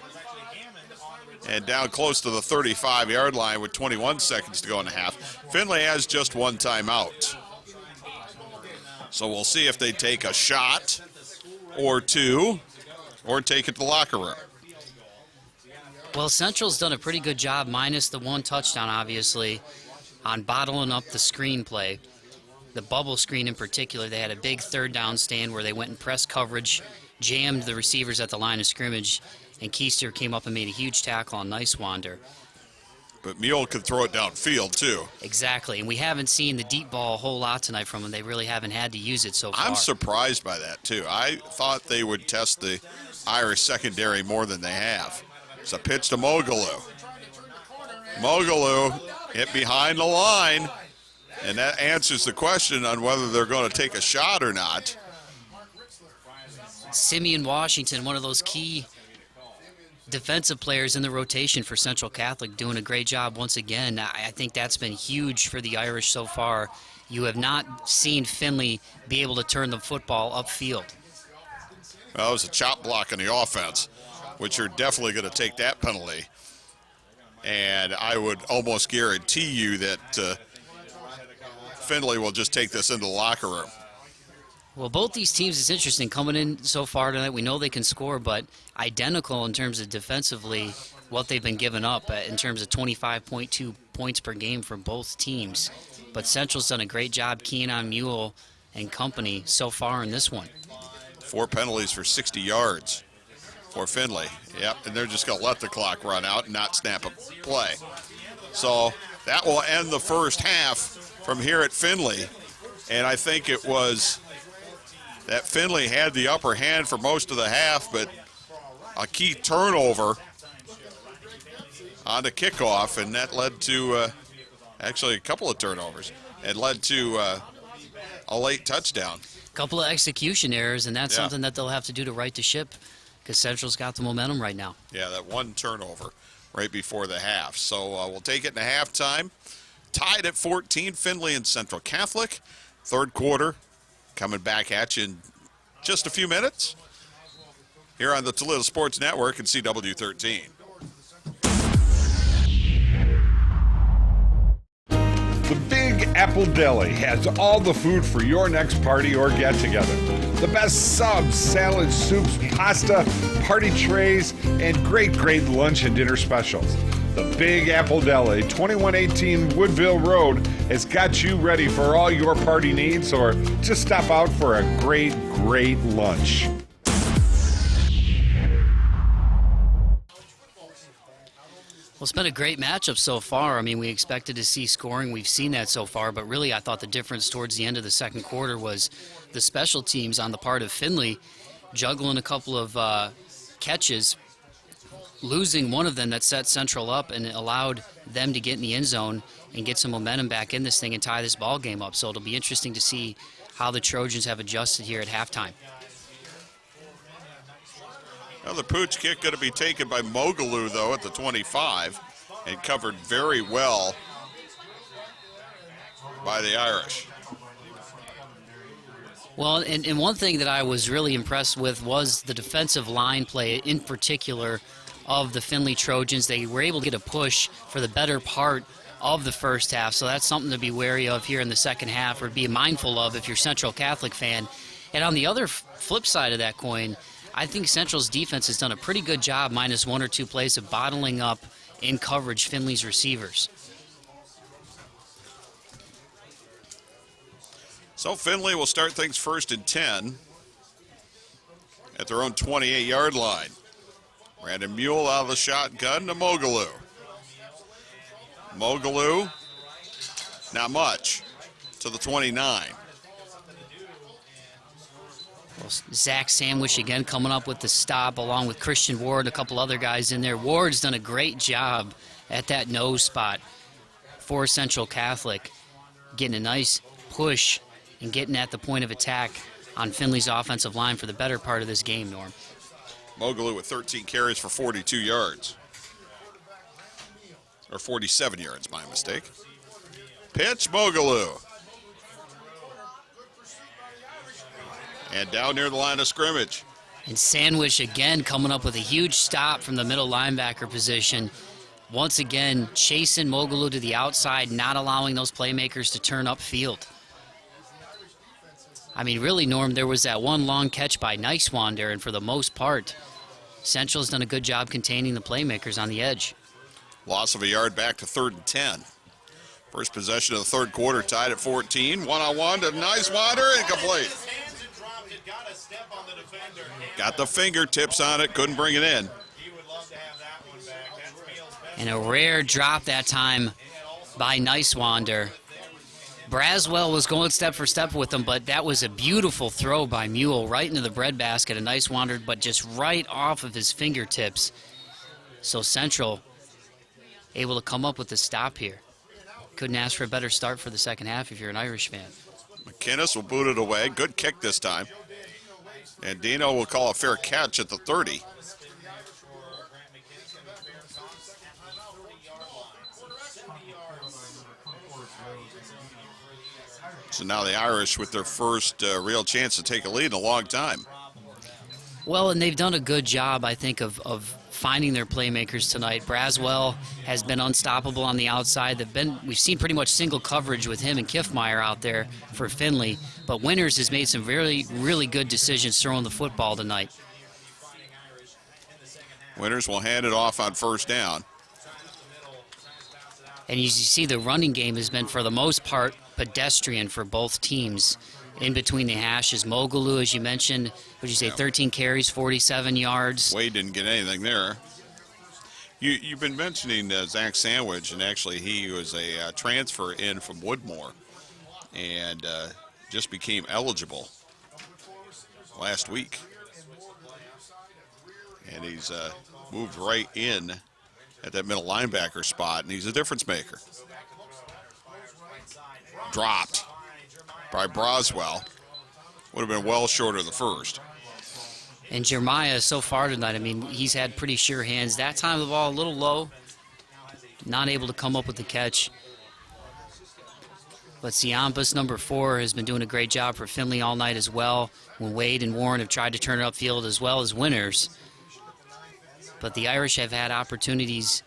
And down close to the 35-yard line with 21 seconds to go in the half. Findlay has just one timeout. So we'll see if they take a shot or two or take it to the locker room. Well, Central's done a pretty good job, minus the one touchdown, obviously, on bottling up the screenplay. The bubble screen in particular, they had a big third down stand where they went in press coverage, jammed the receivers at the line of scrimmage, and Keister came up and made a huge tackle on Nicewander. But Mule could throw it downfield, too. Exactly, and we haven't seen the deep ball a whole lot tonight from them. They really haven't had to use it so far. I'm surprised by that, too. I thought they would test the Irish secondary more than they have. It's a pitch to Mogaloo. Mogaloo hit behind the line, and that answers the question on whether they're going to take a shot or not. Simeon Washington, one of those key defensive players in the rotation for Central Catholic, doing a great job once again. I think that's been huge for the Irish so far. You have not seen Findlay be able to turn the football upfield. Well, it was a chop block in the offense, which you're definitely going to take that penalty. And I would almost guarantee you that Findlay will just take this into the locker room. Well, both these teams, it's interesting, coming in so far tonight, we know they can score, but identical in terms of defensively what they've been giving up in terms of 25.2 points per game for both teams. But Central's done a great job keying on Mule and company so far in this one. 4 penalties for 60 yards for Findlay. Yep, and they're just going to let the clock run out and not snap a play. So that will end the first half from here at Findlay. And I think it was that Findlay had the upper hand for most of the half, but a key turnover on the kickoff, and that led to actually a couple of turnovers. It led to a late touchdown. A couple of execution errors, and that's something that they'll have to do to right the ship because Central's got the momentum right now. Yeah, that one turnover right before the half. So we'll take it in the halftime. Tied at 14, Findlay and Central Catholic. Third quarter coming back at you in just a few minutes here on the Toledo Sports Network and CW13. The Big Apple Deli has all the food for your next party or get-together. The best subs, salads, soups, pasta, party trays, and great lunch and dinner specials. The Big Apple Deli, 2118 Woodville Road, has got you ready for all your party needs, or just stop out for a great lunch. Well, it's been a great matchup so far. I mean, we expected to see scoring. We've seen that so far, but really I thought the difference towards the end of the second quarter was the special teams on the part of Findlay juggling a couple of catches, losing one of them that set Central up and it allowed them to get in the end zone and get some momentum back in this thing and tie this ball game up. So it'll be interesting to see how the Trojans have adjusted here at halftime. Well, the pooch kick going to be taken by Mogaloo, though, at the 25 and covered very well by the Irish. Well, and one thing that I was really impressed with was the defensive line play in particular of the Findlay Trojans. They were able to get a push for the better part of the first half, so that's something to be wary of here in the second half or be mindful of if you're a Central Catholic fan. And on the other flip side of that coin, I think Central's defense has done a pretty good job, minus one or two plays, of bottling up in coverage Findlay's receivers. So Findlay will start things first and 10 at their own 28-yard line. Brandon Mule out of the shotgun to Mogaloo. Mogaloo, not much, to the 29. Well, Zach Sandwich again coming up with the stop along with Christian Ward and a couple other guys in there. Ward's done a great job at that nose spot for Central Catholic, getting a nice push and getting at the point of attack on Findlay's offensive line for the better part of this game, Norm. Mogaloo with 13 carries for 42 yards. Or 47 yards, my mistake. Pitch, Mogaloo. And down near the line of scrimmage. And Sandwich again coming up with a huge stop from the middle linebacker position. Once again, chasing Mogaloo to the outside, not allowing those playmakers to turn upfield. I mean, really, Norm, there was that one long catch by Nicewander, and for the most part, Central's done a good job containing the playmakers on the edge. Loss of a yard back to 3rd and 10. First possession of the third quarter, tied at 14. One-on-one to Nicewander, incomplete. Got the fingertips on it, couldn't bring it in. And a rare drop that time by Nicewander. Braswell was going step for step with him, but that was a beautiful throw by Mule right into the breadbasket. A Nicewander, but just right off of his fingertips. So Central able to come up with the stop here. Couldn't ask for a better start for the second half if you're an Irish fan. McInnes will boot it away. Good kick this time. And Dino will call a fair catch at the 30. So now the Irish with their first real chance to take a lead in a long time. Well, and they've done a good job, I think, of finding their playmakers tonight. Braswell has been unstoppable on the outside. We've seen pretty much single coverage with him and Kiffmeyer out there for Findlay. But Winters has made some really, really good decisions throwing the football tonight. Winters will hand it off on first down. And you see the running game has been, for the most part, pedestrian for both teams. In between the hashes, Mogaloo, as you mentioned, would you say 13 carries, 47 yards? Wade didn't get anything there. You've been mentioning Zach Sandwich, and actually he was a transfer in from Woodmore and just became eligible last week. And he's moved right in at that middle linebacker spot, and he's a difference maker. Dropped by Braswell. Would have been well short of the first. And Jeremiah, so far tonight, I mean, he's had pretty sure hands. That time the ball a little low, not able to come up with the catch. But Siampas, number 4, has been doing a great job for Findlay all night as well, when Wade and Warren have tried to turn it upfield, as well as Winters. But the Irish have had opportunities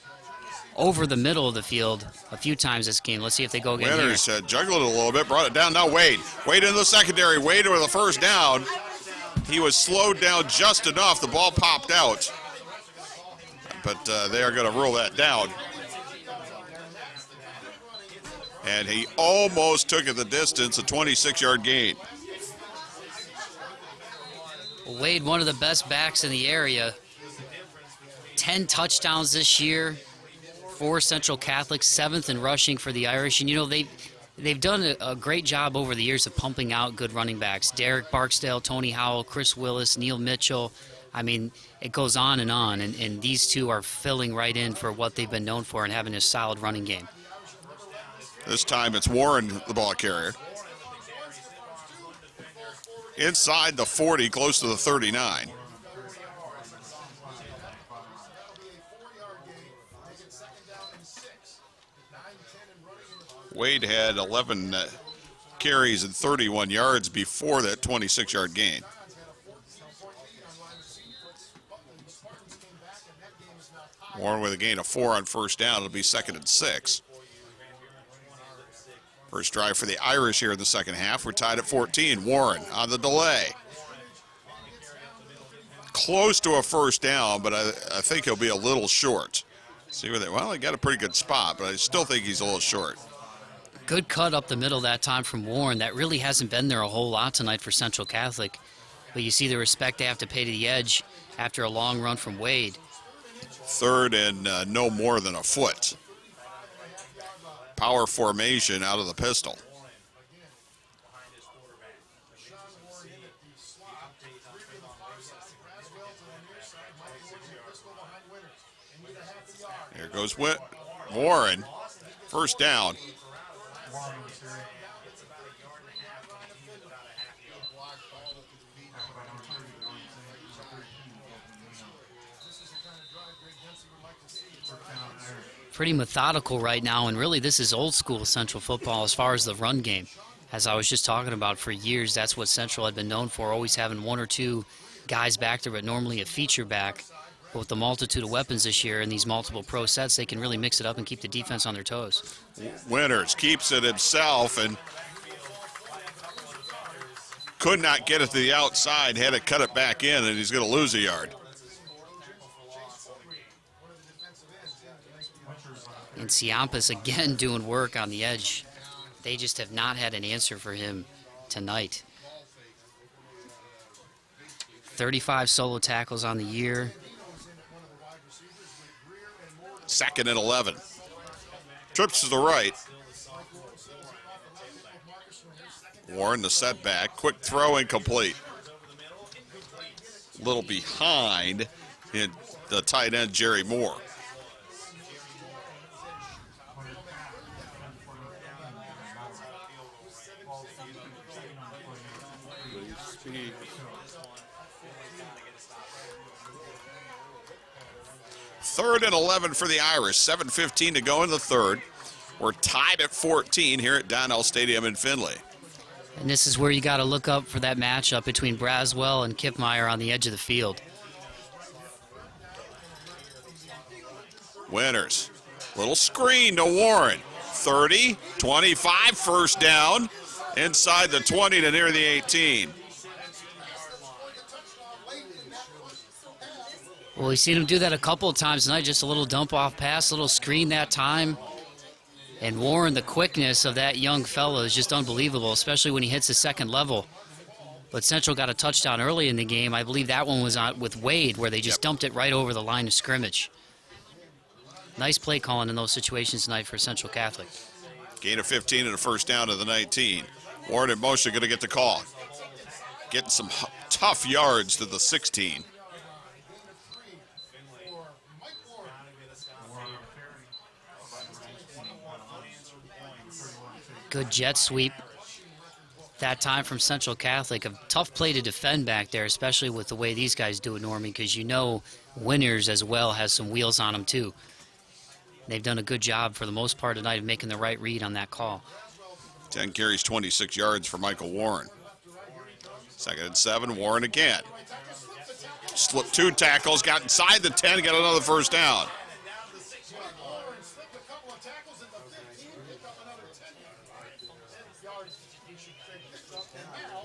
over the middle of the field a few times this game. Let's see if they go again. Winters juggled it a little bit, brought it down. Now Wade. Wade in the secondary. Wade with the first down. He was slowed down just enough. The ball popped out. But they are going to rule that down. And he almost took it the distance, a 26-yard gain. Wade, one of the best backs in the area. 10 touchdowns this year for Central Catholic, 7th in rushing for the Irish. And, you know, they've done a great job over the years of pumping out good running backs. Derek Barksdale, Tony Howell, Chris Willis, Neil Mitchell. I mean, it goes on. And these two are filling right in for what they've been known for and having a solid running game. This time it's Warren, the ball carrier. Inside the 40, close to the 39. Wade had 11 carries and 31 yards before that 26-yard gain. Warren with a gain of 4 on first down. It'll be 2nd and 6. First drive for the Irish here in the second half. We're tied at 14. Warren on the delay. Close to a first down, but I think he'll be a little short. See where well, he got a pretty good spot, but I still think he's a little short. Good cut up the middle that time from Warren. That really hasn't been there a whole lot tonight for Central Catholic. But you see the respect they have to pay to the edge after a long run from Wade. 3rd and no more than a foot. Power formation out of the pistol. Here goes Warren. First down. pretty methodical right now, and really this is old school Central football as far as the run game. As I was just talking about, for years, that's what Central had been known for, always having one or two guys back there, but normally a feature back. But with the multitude of weapons this year and these multiple pro sets, they can really mix it up and keep the defense on their toes. Winters keeps it himself and could not get it to the outside, had to cut it back in, and he's going to lose a yard. And Ciampas again doing work on the edge. They just have not had an answer for him tonight. 35 solo tackles on the year. 2nd and 11. Trips to the right. Warren the setback. Quick throw incomplete. A little behind in the tight end, Jerry Moore. Third and 11 for the Irish. 7:15 to go in the third. We're tied at 14 here at Donnell Stadium in Findlay. And this is where you got to look up for that matchup between Braswell and Kipmeyer on the edge of the field. Winters. Little screen to Warren. 30, 25, first down. Inside the 20 to near the 18. Well, we've seen him do that a couple of times tonight, just a little dump-off pass, a little screen that time. And Warren, the quickness of that young fellow is just unbelievable, especially when he hits the second level. But Central got a touchdown early in the game. I believe that one was on with Wade, where they just dumped it right over the line of scrimmage. Nice play calling in those situations tonight for Central Catholic. Gain of 15 and a first down to the 19. Warren in motion, going to get the call. Getting some tough yards to the 16. Good jet sweep that time from Central Catholic. A tough play to defend back there, especially with the way these guys do it, Normie, because you know Winters as well has some wheels on them too. They've done a good job for the most part tonight of making the right read on that call. 10 carries, 26 yards for Michael Warren. 2nd and 7, Warren again. Slipped 2 tackles, got inside the 10, got another first down.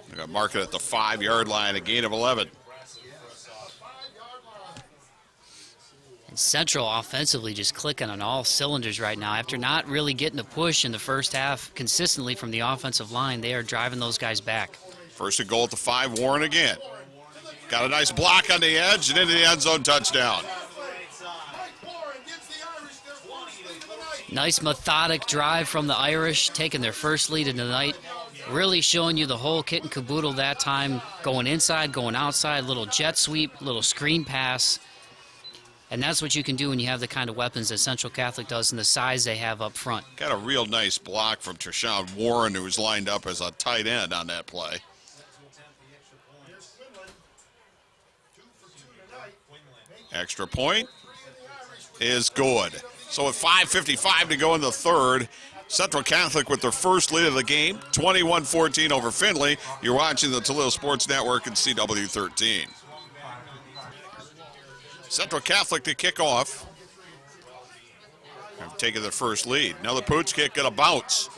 They got marked at the 5-yard line, a gain of 11. And Central offensively just clicking on all cylinders right now. After not really getting a push in the first half consistently from the offensive line, they are driving those guys back. First and goal at the 5, Warren again. Got a nice block on the edge and into the end zone, touchdown. Nice methodic drive from the Irish, taking their first lead of the night. Really showing you the whole kit and caboodle that time, going inside, going outside, little jet sweep, little screen pass. And that's what you can do when you have the kind of weapons that Central Catholic does and the size they have up front. Got a real nice block from Treshawn Warren, who was lined up as a tight end on that play. Extra point is good. So with 5:55 to go in the third, Central Catholic with their first lead of the game, 21-14 over Findlay. You're watching the Toledo Sports Network and CW13. Central Catholic to kick off. Have taken their first lead. Now the Pooch kick going to bounce.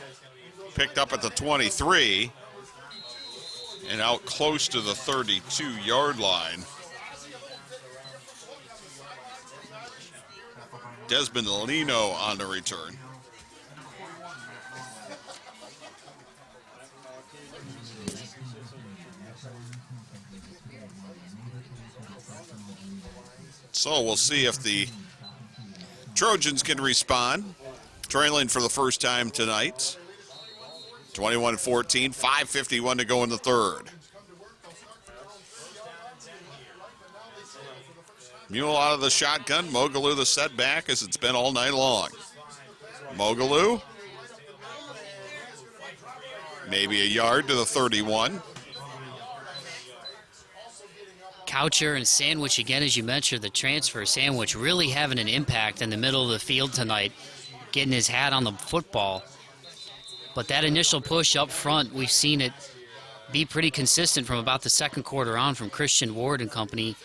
Picked up at the 23 and out close to the 32-yard line. Desmond Lino on the return. So we'll see if the Trojans can respond. Trailing for the first time tonight. 21-14, 5:51 to go in the third. Mule out of the shotgun. Mogaloo the setback, as it's been all night long. Mogaloo. Maybe a yard to the 31. Coucher and Sandwich, again, as you mentioned, the transfer. Sandwich really having an impact in the middle of the field tonight, getting his hat on the football. But that initial push up front, we've seen it be pretty consistent from about the second quarter on from Christian Ward and company.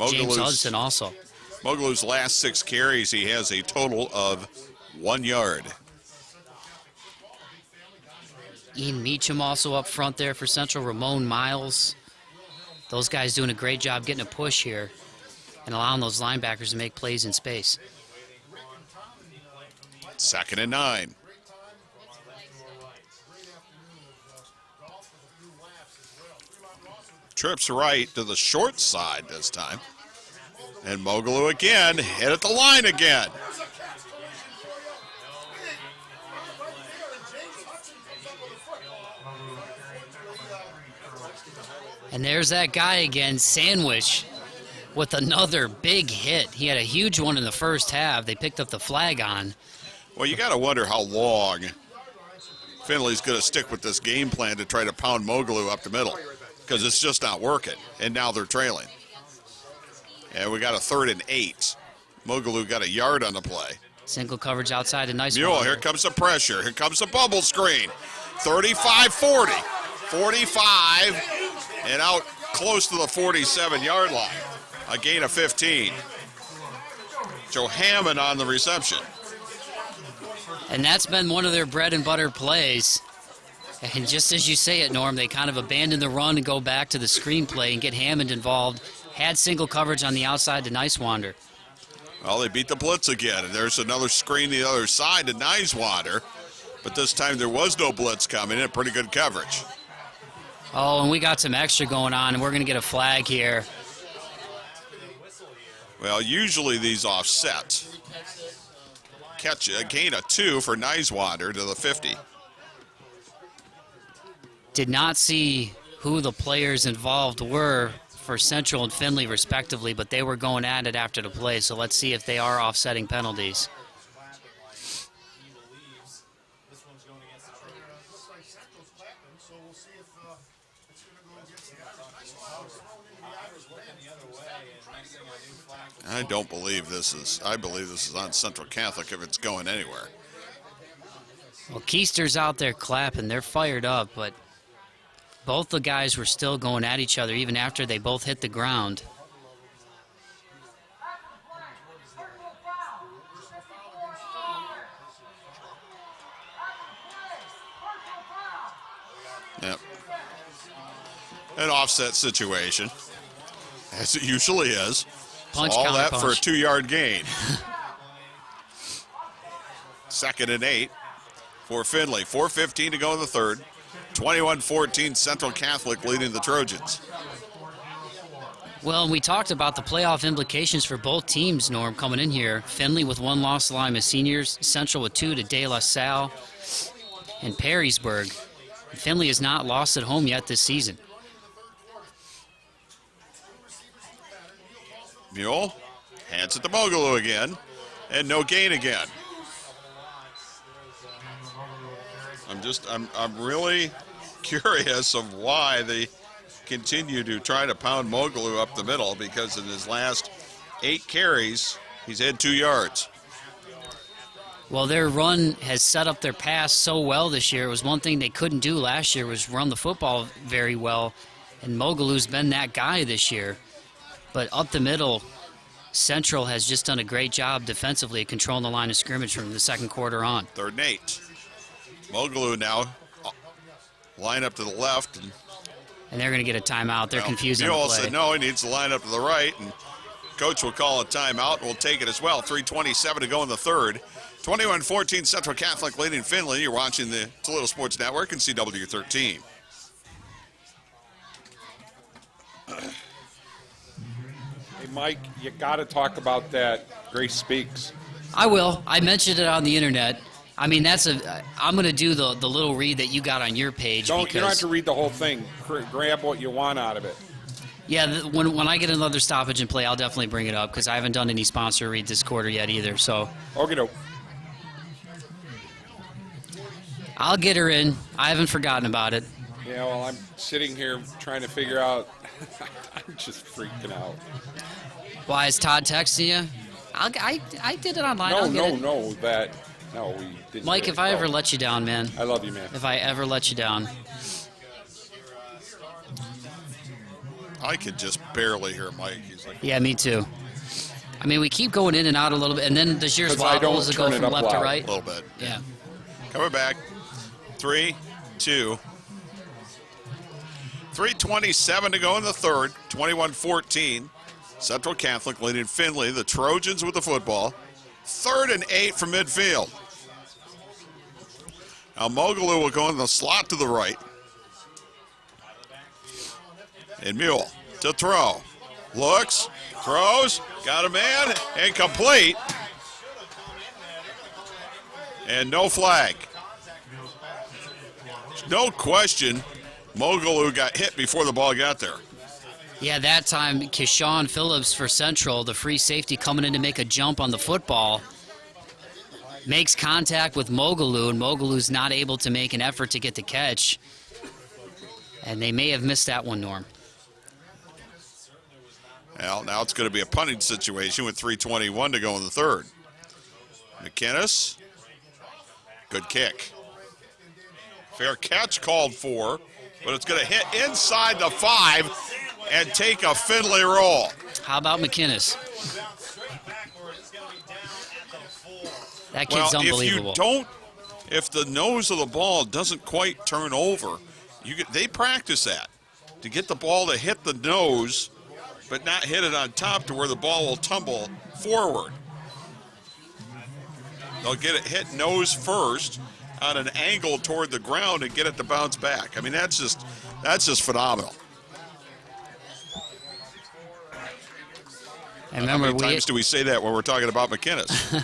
James Hudson also. Mogalu's last 6 carries, he has a total of 1 yard. Ian Meacham also up front there for Central. Ramon Miles. Those guys doing a great job getting a push here and allowing those linebackers to make plays in space. 2nd and 9. Trips right to the short side this time. And Mogalu again, hit at the line again. And there's that guy again, Sandwich, with another big hit. He had a huge one in the first half. They picked up the flag on. Well, you got to wonder how long Findlay's going to stick with this game plan to try to pound Mogalu up the middle, because it's just not working. And now they're trailing. And we got a 3rd and 8. Mogalu got a yard on the play. Single coverage outside, a nice Mule, one. here comes the pressure. Here comes the bubble screen. 35-40. 45. And out close to the 47-yard line. A gain of 15. Joe Hammond on the reception. And that's been one of their bread and butter plays. And just as you say it, Norm, they kind of abandon the run and go back to the screen play and get Hammond involved. Had single coverage on the outside to Nicewander. Well, they beat the blitz again. And there's another screen the other side to Nicewander. But this time there was no blitz coming in. Pretty good coverage. Oh, and we got some extra going on, and we're going to get a flag here. Well, usually these offset. Catch a gain of 2 for Nicewander to the 50. Did not see who the players involved were for Central and Findlay respectively, but they were going at it after the play, so let's see if they are offsetting penalties. I don't believe this is, I believe this is on Central Catholic if it's going anywhere. Well, Keister's out there clapping. They're fired up, but both the guys were still going at each other even after they both hit the ground. Yep. An offset situation, as it usually is. Punch, all that for a punch. 2-yard gain. 2nd and 8 for Findlay. 4:15 to go in the third. 21-14 Central Catholic leading the Trojans. Well, and we talked about the playoff implications for both teams, Norm, coming in here. Findlay with 1 loss to Lima Seniors, Central with 2 to De La Salle and Perrysburg. Findlay has not lost at home yet this season. Mule hands it to Mogalu again, and no gain again. I'm really curious of why they continue to try to pound Mogalu up the middle, because in his last 8 carries, he's had 2 yards. Well, their run has set up their pass so well this year. It was one thing they couldn't do last year was run the football very well, and Mogalu's been that guy this year. But up the middle, Central has just done a great job defensively at controlling the line of scrimmage from the second quarter on. 3rd and 8. Mogalu now line up to the left. And they're going to get a timeout. They're confusing the Mule play. said no, he needs to line up to the right, and coach will call a timeout, and we'll take it as well. 3:27 to go in the third. 21-14 Central Catholic leading Findlay. You're watching the Toledo Sports Network and CW13. Hey, Mike, you got to talk about that Grace Speaks. I will. I mentioned it on the internet. I mean, I'm going to do the little read that you got on your page. You don't have to read the whole thing. Grab what you want out of it. Yeah, when I get another stoppage and play, I'll definitely bring it up because I haven't done any sponsor read this quarter yet either. So Okay, I'll get her in. I haven't forgotten about it. Yeah, well, I'm sitting here trying to figure out. I'm just freaking out. Why is Todd texting you? I did it online. No, we didn't. Mike, if I ever let you down, man. I love you, man. If I ever let you down. I could just barely hear Mike. He's like, Yeah, me too. I mean, we keep going in and out a little bit, and then does yours wobble as it go from left to right? A little bit. Yeah. Coming back. 3, 2. 3:27 to go in the third. 21-14. Central Catholic leading Findlay. The Trojans with the football. 3rd and 8 from midfield. Now Mogaloo will go in the slot to the right. And Mule to throw. Looks, throws, got a man, incomplete. And no flag. No question, Mogaloo got hit before the ball got there. Yeah, that time, Keshawn Phillips for Central, the free safety coming in to make a jump on the football, makes contact with Mogaloo, and Mogaloo's not able to make an effort to get the catch. And they may have missed that one, Norm. Well, now it's going to be a punting situation with 3:21 to go in the third. McInnes, good kick. Fair catch called for, but it's going to hit inside the 5 and take a Findlay roll. How about McInnes? That kid's unbelievable. If the nose of the ball doesn't quite turn over, they practice that to get the ball to hit the nose, but not hit it on top to where the ball will tumble forward. They'll get it hit nose first on an angle toward the ground and get it to bounce back. I mean, that's just phenomenal. And remember, how many times do we say that when we're talking about McInnes?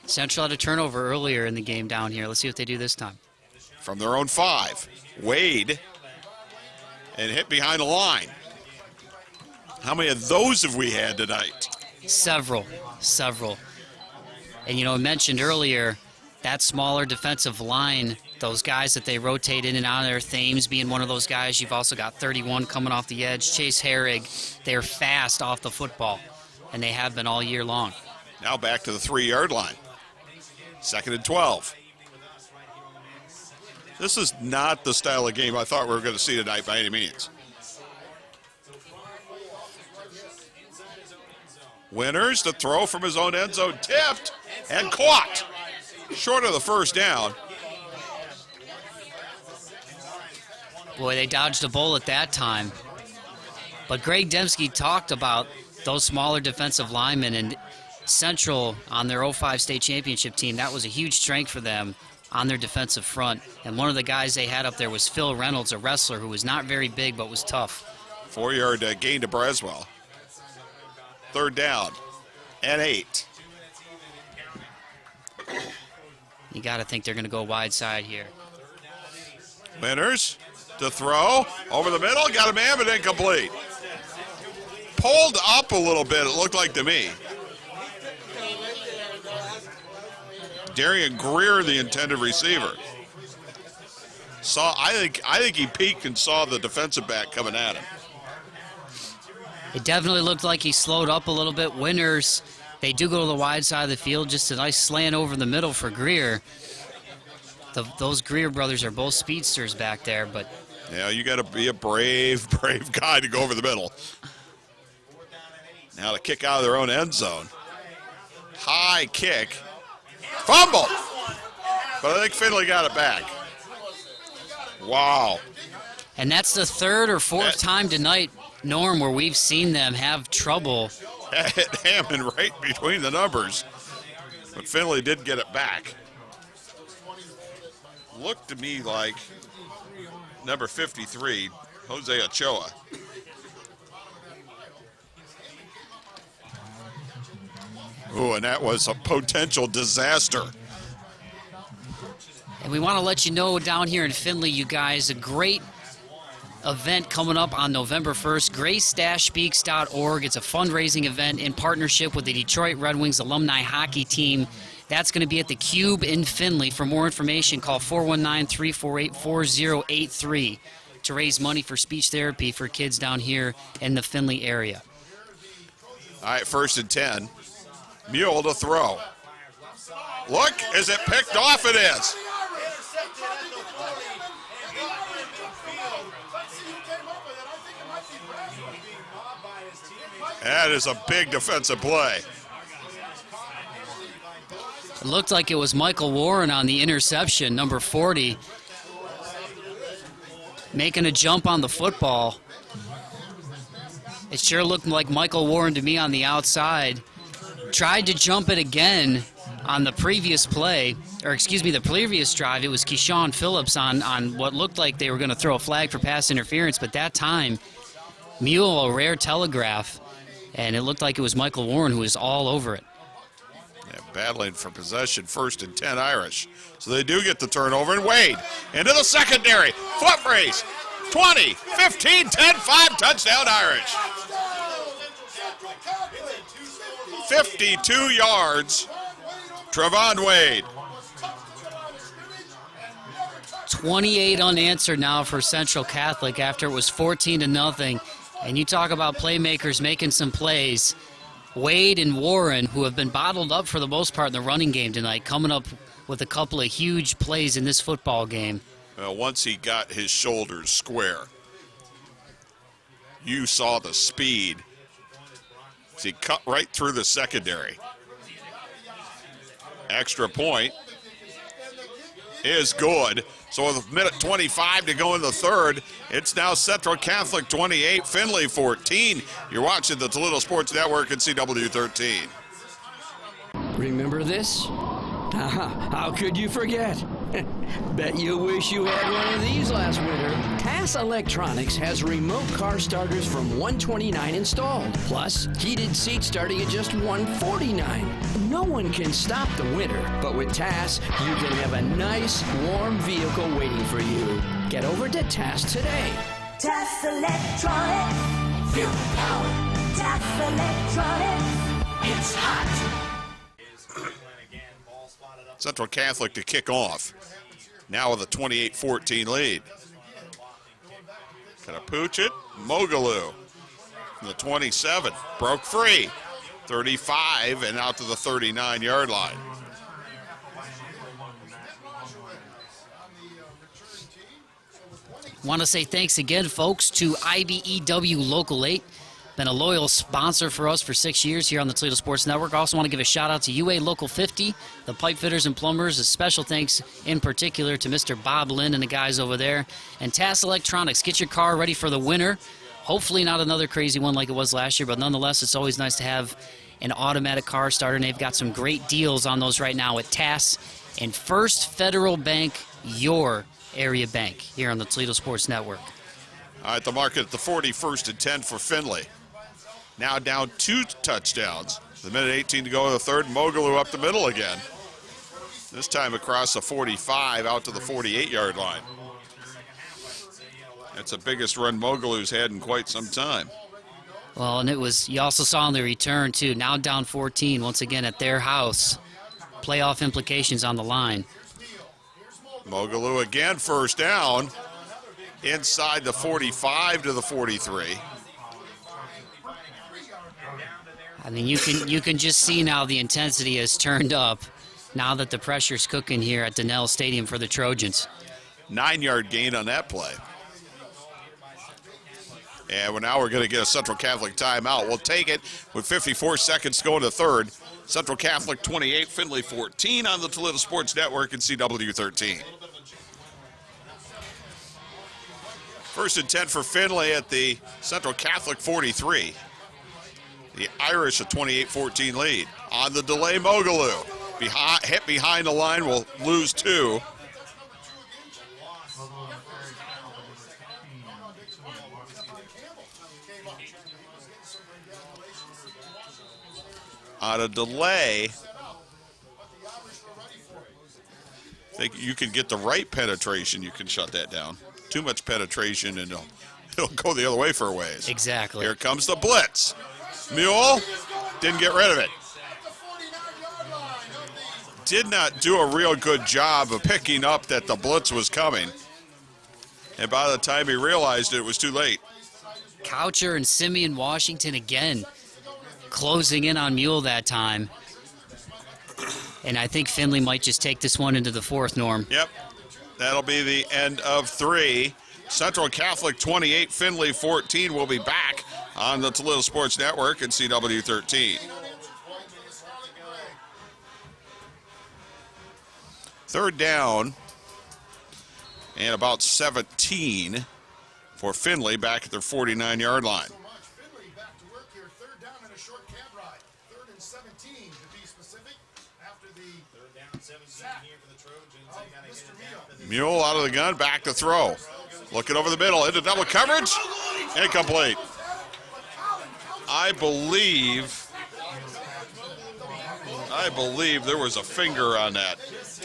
Central had a turnover earlier in the game down here. Let's see what they do this time. From their own 5, Wade, and hit behind the line. How many of those have we had tonight? Several. And, I mentioned earlier, that smaller defensive line, those guys that they rotate in and out of there, Thames being one of those guys. You've also got 31 coming off the edge, Chase Herrig. They're fast off the football, and they have been all year long. Now back to the 3-yard line. 2nd and 12. This is not the style of game I thought we were going to see tonight by any means. Winters to throw from his own end zone, tipped and caught. Short of the first down. Boy, they dodged a bullet that time. But Greg Dembski talked about those smaller defensive linemen, and Central on their 05 state championship team, that was a huge strength for them on their defensive front. And one of the guys they had up there was Phil Reynolds, a wrestler who was not very big but was tough. 4-yard gain to Braswell. 3rd down and 8. You got to think they're going to go wide side here. Winters to throw over the middle, got a man, but incomplete. Pulled up a little bit, it looked like to me. Darian Greer, the intended receiver. I think he peeked and saw the defensive back coming at him. It definitely looked like he slowed up a little bit. Winters, they do go to the wide side of the field, just a nice slant over the middle for Greer. Those Greer brothers are both speedsters back there, but yeah, you got to be a brave guy to go over the middle. Now to kick out of their own end zone. High kick. Fumble. But I think Findlay got it back. Wow. And that's the 3rd or 4th time tonight, Norm, where we've seen them have trouble. Hit Hammond right between the numbers. But Findlay did get it back. Looked to me like number 53, Jose Ochoa. Ooh, and that was a potential disaster. And we want to let you know down here in Findlay, you guys, a great event coming up on November 1st, grace-speaks.org. It's a fundraising event in partnership with the Detroit Red Wings alumni hockey team. That's going to be at the Cube in Findlay. For more information, call 419-348-4083 to raise money for speech therapy for kids down here in the Findlay area. All right, 1st and 10. Mule to throw. Look, is it picked off? It is. That is a big defensive play. It looked like it was Michael Warren on the interception, number 40, making a jump on the football. It sure looked like Michael Warren to me on the outside. Tried to jump it again on the previous play, or excuse me, the previous drive. It was Keyshawn Phillips on what looked like they were going to throw a flag for pass interference, but that time, Mule, a rare telegraph, and it looked like it was Michael Warren who was all over it. Yeah, battling for possession, 1st and 10 Irish. So they do get the turnover, and Wade into the secondary. Foot race, 20, 15, 10, 5, touchdown Irish. 52 yards, Trevon Wade. 28 unanswered now for Central Catholic after it was 14-0. And you talk about playmakers making some plays. Wade and Warren, who have been bottled up for the most part in the running game tonight, coming up with a couple of huge plays in this football game. Well, once he got his shoulders square, you saw the speed. He cut right through the secondary. Extra point is good. So with a minute 25 to go in the third, it's now Central Catholic 28, Findlay 14. You're watching the Toledo Sports Network and CW13. Remember this? How could you forget? Bet you wish you had one of these last winter. TAS Electronics has remote car starters from $129 installed, plus heated seats starting at just $149. No one can stop the winter, but with TAS, you can have a nice, warm vehicle waiting for you. Get over to TAS today. TAS Electronics. Feel the power. TAS Electronics. It's hot. Central Catholic to kick off. Now with a 28-14 lead. Gonna pooch it. Mogaloo from the 27. Broke free. 35 and out to the 39-yard line. Want to say thanks again, folks, to IBEW Local 8. Been a loyal sponsor for us for 6 years here on the Toledo Sports Network. Also want to give a shout out to UA Local 50, the pipe fitters and plumbers. A special thanks in particular to Mr. Bob Lynn and the guys over there. And TAS Electronics, get your car ready for the winter. Hopefully not another crazy one like it was last year, but nonetheless, it's always nice to have an automatic car starter. And they've got some great deals on those right now at TAS and First Federal Bank, your area bank here on the Toledo Sports Network. All right, the market at the 41st and 10 for Findlay. Now down 2 touchdowns. The minute 18 to go in the third. Mogaloo up the middle again. This time across the 45 out to the 48-yard line. That's the biggest run Mogaloo's had in quite some time. Well, and it was, you also saw on the return, too. Now down 14, once again at their house. Playoff implications on the line. Mogaloo again, first down. Inside the 45 to the 43. I mean, you can just see now the intensity has turned up now that the pressure's cooking here at Donnell Stadium for the Trojans. 9-yard gain on that play. And now we're going to get a Central Catholic timeout. We'll take it with 54 seconds to go in the third. Central Catholic 28, Findlay 14 on the Toledo Sports Network and CW13. 1st and 10 for Findlay at the Central Catholic 43. The Irish a 28-14 lead. On the delay, Mogaloo. Hit behind the line, will lose 2. On a delay, I think you can get the right penetration, you can shut that down. Too much penetration and it'll go the other way for a ways. Exactly. Here comes the blitz. Mule didn't get rid of it. did not do a real good job of picking up that the blitz was coming. And by the time he realized it was too late. Coucher and Simeon Washington again closing in on Mule that time. And I think Findlay might just take this one into the fourth, Norm. Yep. That'll be the end of 3. Central Catholic 28, Findlay 14. We'll be back on the Toledo Sports Network and CW 13. Third down and about 17 for Findlay back at their 49-yard line. Findlay back to work here. Third down and a short cab ride. 3rd and 17 to be specific. After the third down, 17 here for the Trojans. Mule out of the gun, back to throw. Looking over the middle, into double coverage. Incomplete. I believe there was a finger on that.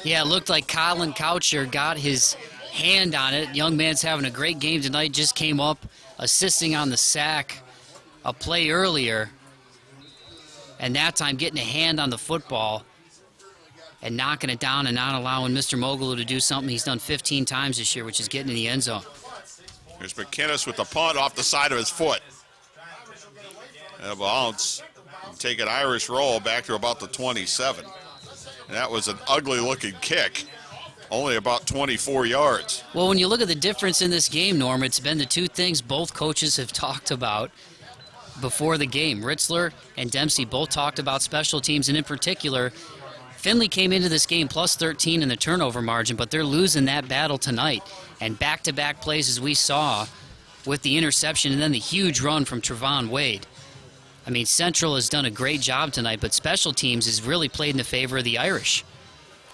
Yeah, it looked like Colin Coucher got his hand on it. Young man's having a great game tonight. Just came up assisting on the sack a play earlier. And that time getting a hand on the football and knocking it down and not allowing Mr. Mogalu to do something he's done 15 times this year, which is getting in the end zone. Here's McKinnis with the punt off the side of his foot. And a bounce. Take an Irish roll back to about the 27. And that was an ugly-looking kick, only about 24 yards. Well, when you look at the difference in this game, Norm, it's been the two things both coaches have talked about before the game. Ritzler and Dempsey both talked about special teams, and in particular, Findlay came into this game plus 13 in the turnover margin, but they're losing that battle tonight. And back-to-back plays, as we saw, with the interception and then the huge run from Trevon Wade. I mean, Central has done a great job tonight, but special teams has really played in the favor of the Irish.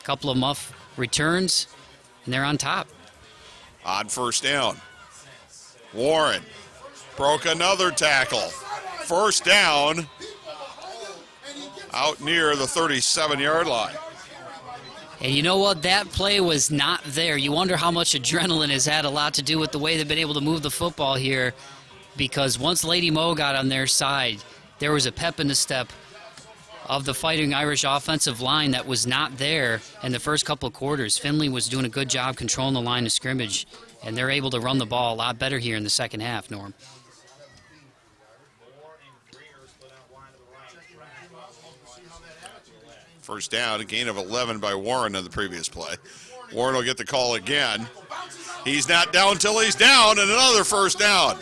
A couple of muff returns, and they're on top. On first down, Warren broke another tackle. First down, out near the 37-yard line. And you know what? That play was not there. You wonder how much adrenaline has had a lot to do with the way they've been able to move the football here, because once Lady Mo got on their side, there was a pep in the step of the Fighting Irish offensive line that was not there in the first couple of quarters. Findlay was doing a good job controlling the line of scrimmage, and they're able to run the ball a lot better here in the second half, Norm. First down, a gain of 11 by Warren on the previous play. Warren will get the call again. He's not down until he's down, and another first down.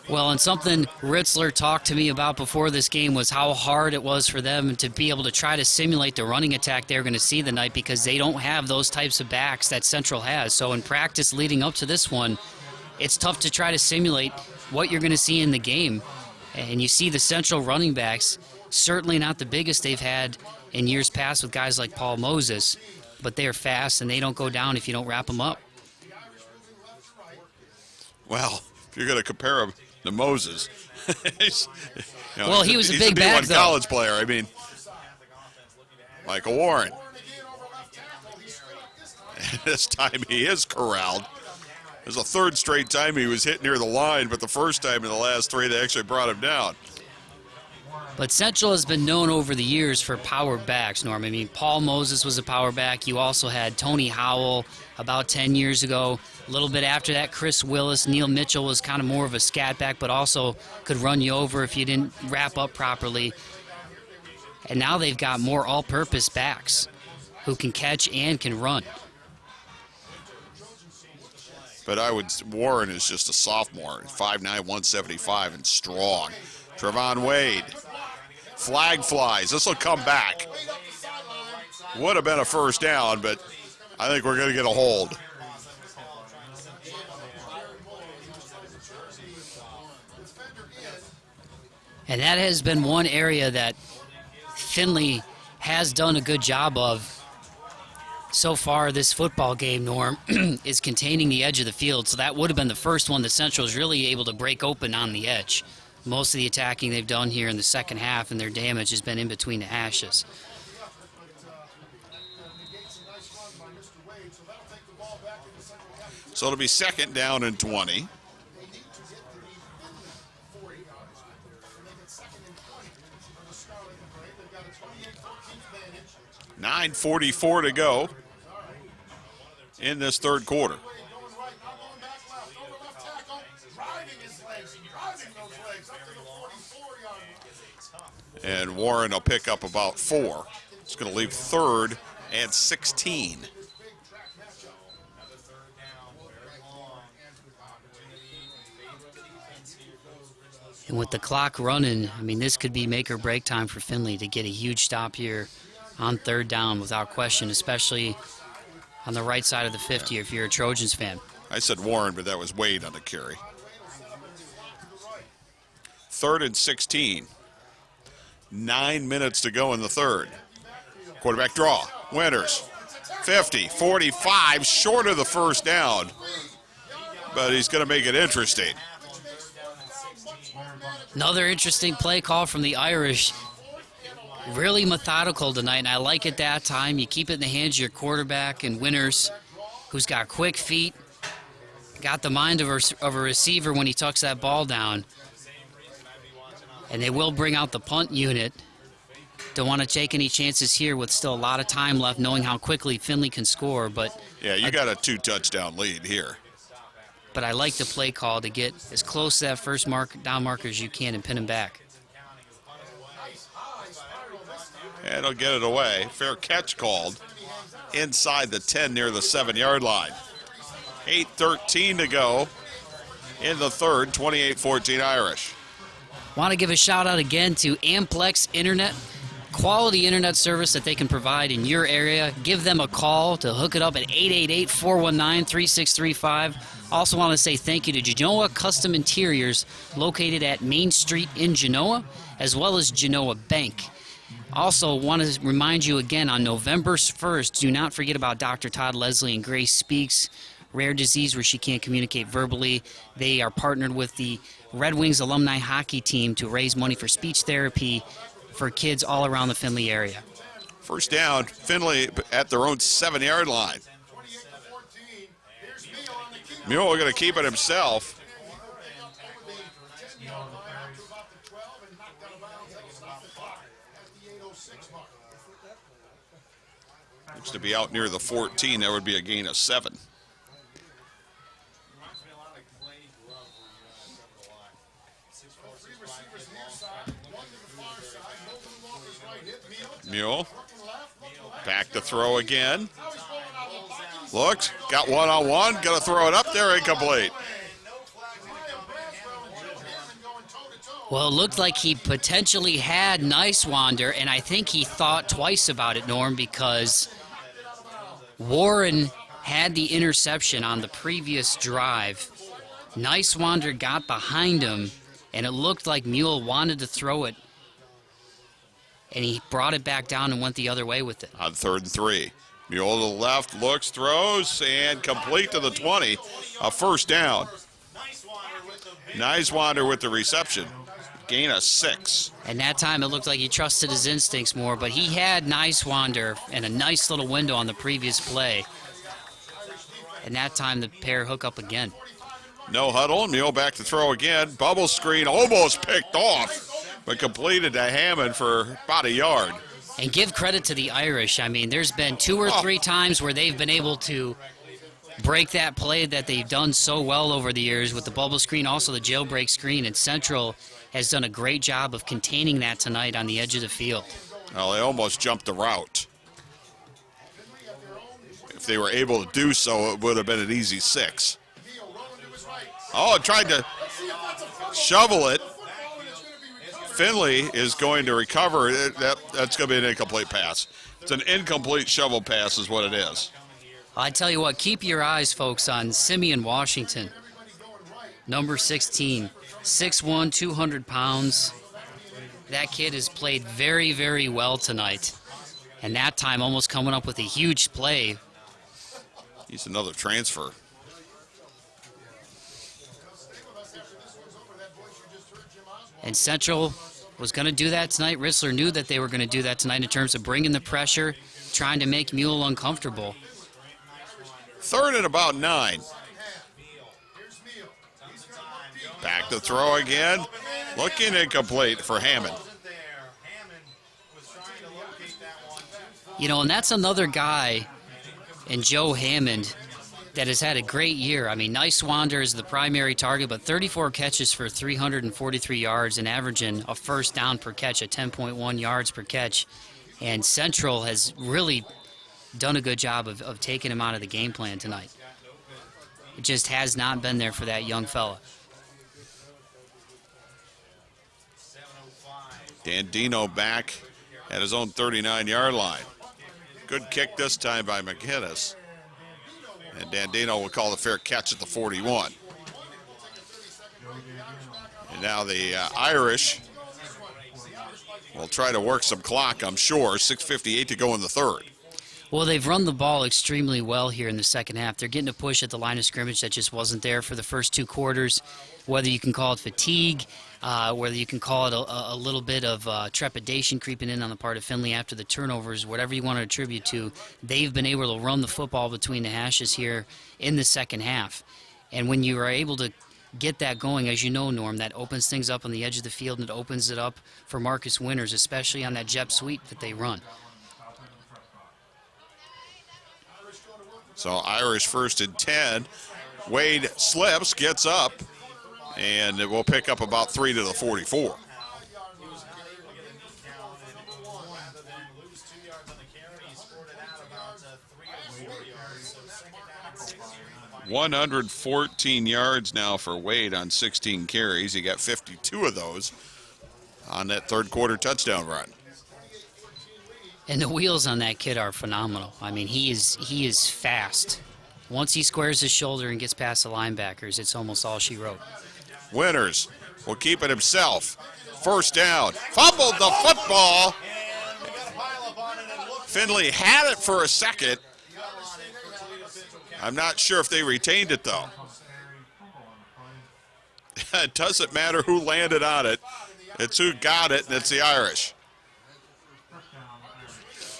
Well, and something Ritzler talked to me about before this game was how hard it was for them to be able to try to simulate the running attack they're going to see tonight, because they don't have those types of backs that Central has. So in practice leading up to this one, it's tough to try to simulate what you're going to see in the game. And you see the Central running backs, certainly not the biggest they've had in years past with guys like Paul Moses, but they are fast and they don't go down if you don't wrap them up. Well, if you're going to compare him to Moses, well, he was a big back, though. College player. I mean, Michael Warren. And this time he is corralled. It was the third straight time he was hit near the line, but the first time in the last 3 they actually brought him down. But Central has been known over the years for power backs, Norm. I mean, Paul Moses was a power back. You also had Tony Howell about 10 years ago. A little bit after that, Chris Willis. Neil Mitchell was kind of more of a scat back, but also could run you over if you didn't wrap up properly. And now they've got more all-purpose backs who can catch and can run. But Warren is just a sophomore, 5'9", 175, and strong. Trevon Wade. Flag flies. This will come back. Would have been a first down, but I think we're going to get a hold. And that has been one area that Findlay has done a good job of so far this football game, Norm, is containing the edge of the field. So that would have been the first one that Central is really able to break open on the edge. Most of the attacking they've done here in the second half, and their damage has been in between the hashes. So it'll be second down and 20. 9:44 to go in this third quarter. And Warren will pick up about 4. It's going to leave third and 16. And with the clock running, I mean, this could be make or break time for Findlay to get a huge stop here on third down without question, especially on the right side of the 50 if you're a Trojans fan. I said Warren, but that was Wade on the carry. Third and 16. 9 minutes to go in the third. Quarterback draw. Winters. 50, 45, short of the first down. But he's going to make it interesting. Another interesting play call from the Irish. Really methodical tonight, and I like it that time. You keep it in the hands of your quarterback and Winters, who's got quick feet, got the mind of a receiver when he tucks that ball down. And they will bring out the punt unit. Don't want to take any chances here with still a lot of time left, knowing how quickly Findlay can score. But yeah, you got a 2-touchdown lead here. But I like the play call to get as close to that first down marker as you can and pin him back. And he'll get it away. Fair catch called inside the 10 near the 7-yard line. 8:13 to go in the third, 28-14 Irish. Want to give a shout out again to Amplex Internet. Quality internet service that they can provide in your area. Give them a call to hook it up at 888-419-3635. Also want to say thank you to Genoa Custom Interiors located at Main Street in Genoa, as well as Genoa Bank. Also want to remind you again on November 1st, do not forget about Dr. Todd Leslie and Grace Speaks, rare disease where she can't communicate verbally. They are partnered with the Red Wings alumni hockey team to raise money for speech therapy for kids all around the Findlay area. First down, Findlay at their own 7-yard line. Mule going to keep it himself. Looks to be out near the 14. That would be a gain of 7. Mule. Back to throw again. Looks, got one-on-one, got to throw it up there, incomplete. Well, it looked like he potentially had Nicewander, and I think he thought twice about it, Norm, because Warren had the interception on the previous drive. Nicewander got behind him, and it looked like Mule wanted to throw it, and he brought it back down and went the other way with it. On 3rd and 3. Mule to the left, looks, throws, and complete to the 20. A first down. Nicewander with the reception. Gain of 6. And that time it looked like he trusted his instincts more, but he had Nicewander and a nice little window on the previous play. And that time the pair hook up again. No huddle. Mule back to throw again. Bubble screen almost picked off, but completed to Hammond for about a yard. And give credit to the Irish. I mean, there's been 2 or 3 times where they've been able to break that play that they've done so well over the years with the bubble screen, also the jailbreak screen, and Central has done a great job of containing that tonight on the edge of the field. Well, they almost jumped the route. If they were able to do so, it would have been an easy 6. Oh, tried to shovel it. Findlay is going to recover. That's going to be an incomplete pass. It's an incomplete shovel pass is what it is. I tell you what, keep your eyes, folks, on Simeon Washington, number 16, 6'1", 200 pounds. That kid has played very, very well tonight. And that time almost coming up with a huge play. He's another transfer. And Central was going to do that tonight. Rissler knew that they were going to do that tonight in terms of bringing the pressure, trying to make Mule uncomfortable. 3rd and about 9. Back to throw again. Looking incomplete for Hammond. You know, and that's another guy in Joe Hammond that has had a great year. I mean, Nice Wander is the primary target, but 34 catches for 343 yards and averaging a first down per catch at 10.1 yards per catch. And Central has really done a good job of taking him out of the game plan tonight. It just has not been there for that young fella. Dandino back at his own 39-yard line. Good kick this time by McGinnis. And Dandino will call the fair catch at the 41. And now the Irish will try to work some clock, I'm sure. 6:58 to go in the third. Well, they've run the ball extremely well here in the second half. They're getting a push at the line of scrimmage that just wasn't there for the first two quarters. Whether you can call it fatigue, whether you can call it a little bit of trepidation creeping in on the part of Findlay after the turnovers, whatever you want to attribute to, they've been able to run the football between the hashes here in the second half. And when you are able to get that going, as you know, Norm, that opens things up on the edge of the field and it opens it up for Marcus Winters, especially on that jet sweep that they run. So Irish first and 10. Wade slips, gets up, and it will pick up about 3 to the 44. $114 yards now for Wade on 16 carries. He got 52 of those on that third quarter touchdown run. And the wheels on that kid are phenomenal. I mean, he is fast. Once he squares his shoulder and gets past the linebackers, it's almost all she wrote. Winters will keep it himself. First down. Fumbled the football. Findlay had it for a second. I'm not sure if they retained it, though. It doesn't matter who landed on it. It's who got it, and it's the Irish.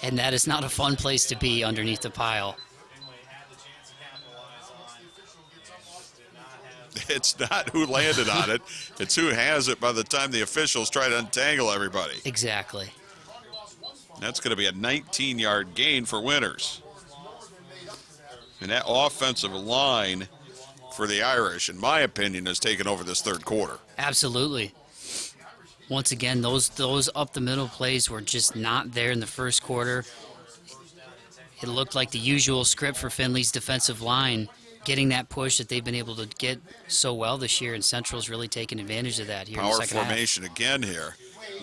And that is not a fun place to be underneath the pile. It's not who landed on it. It's who has it by the time the officials try to untangle everybody. Exactly. That's going to be a 19-yard gain for Winters. And that offensive line for the Irish, in my opinion, has taken over this third quarter. Absolutely. Once again, those up-the-middle plays were just not there in the first quarter. It looked like the usual script for Findlay's defensive line, getting that push that they've been able to get so well this year, and Central's really taken advantage of that here in the second half. Power formation again here.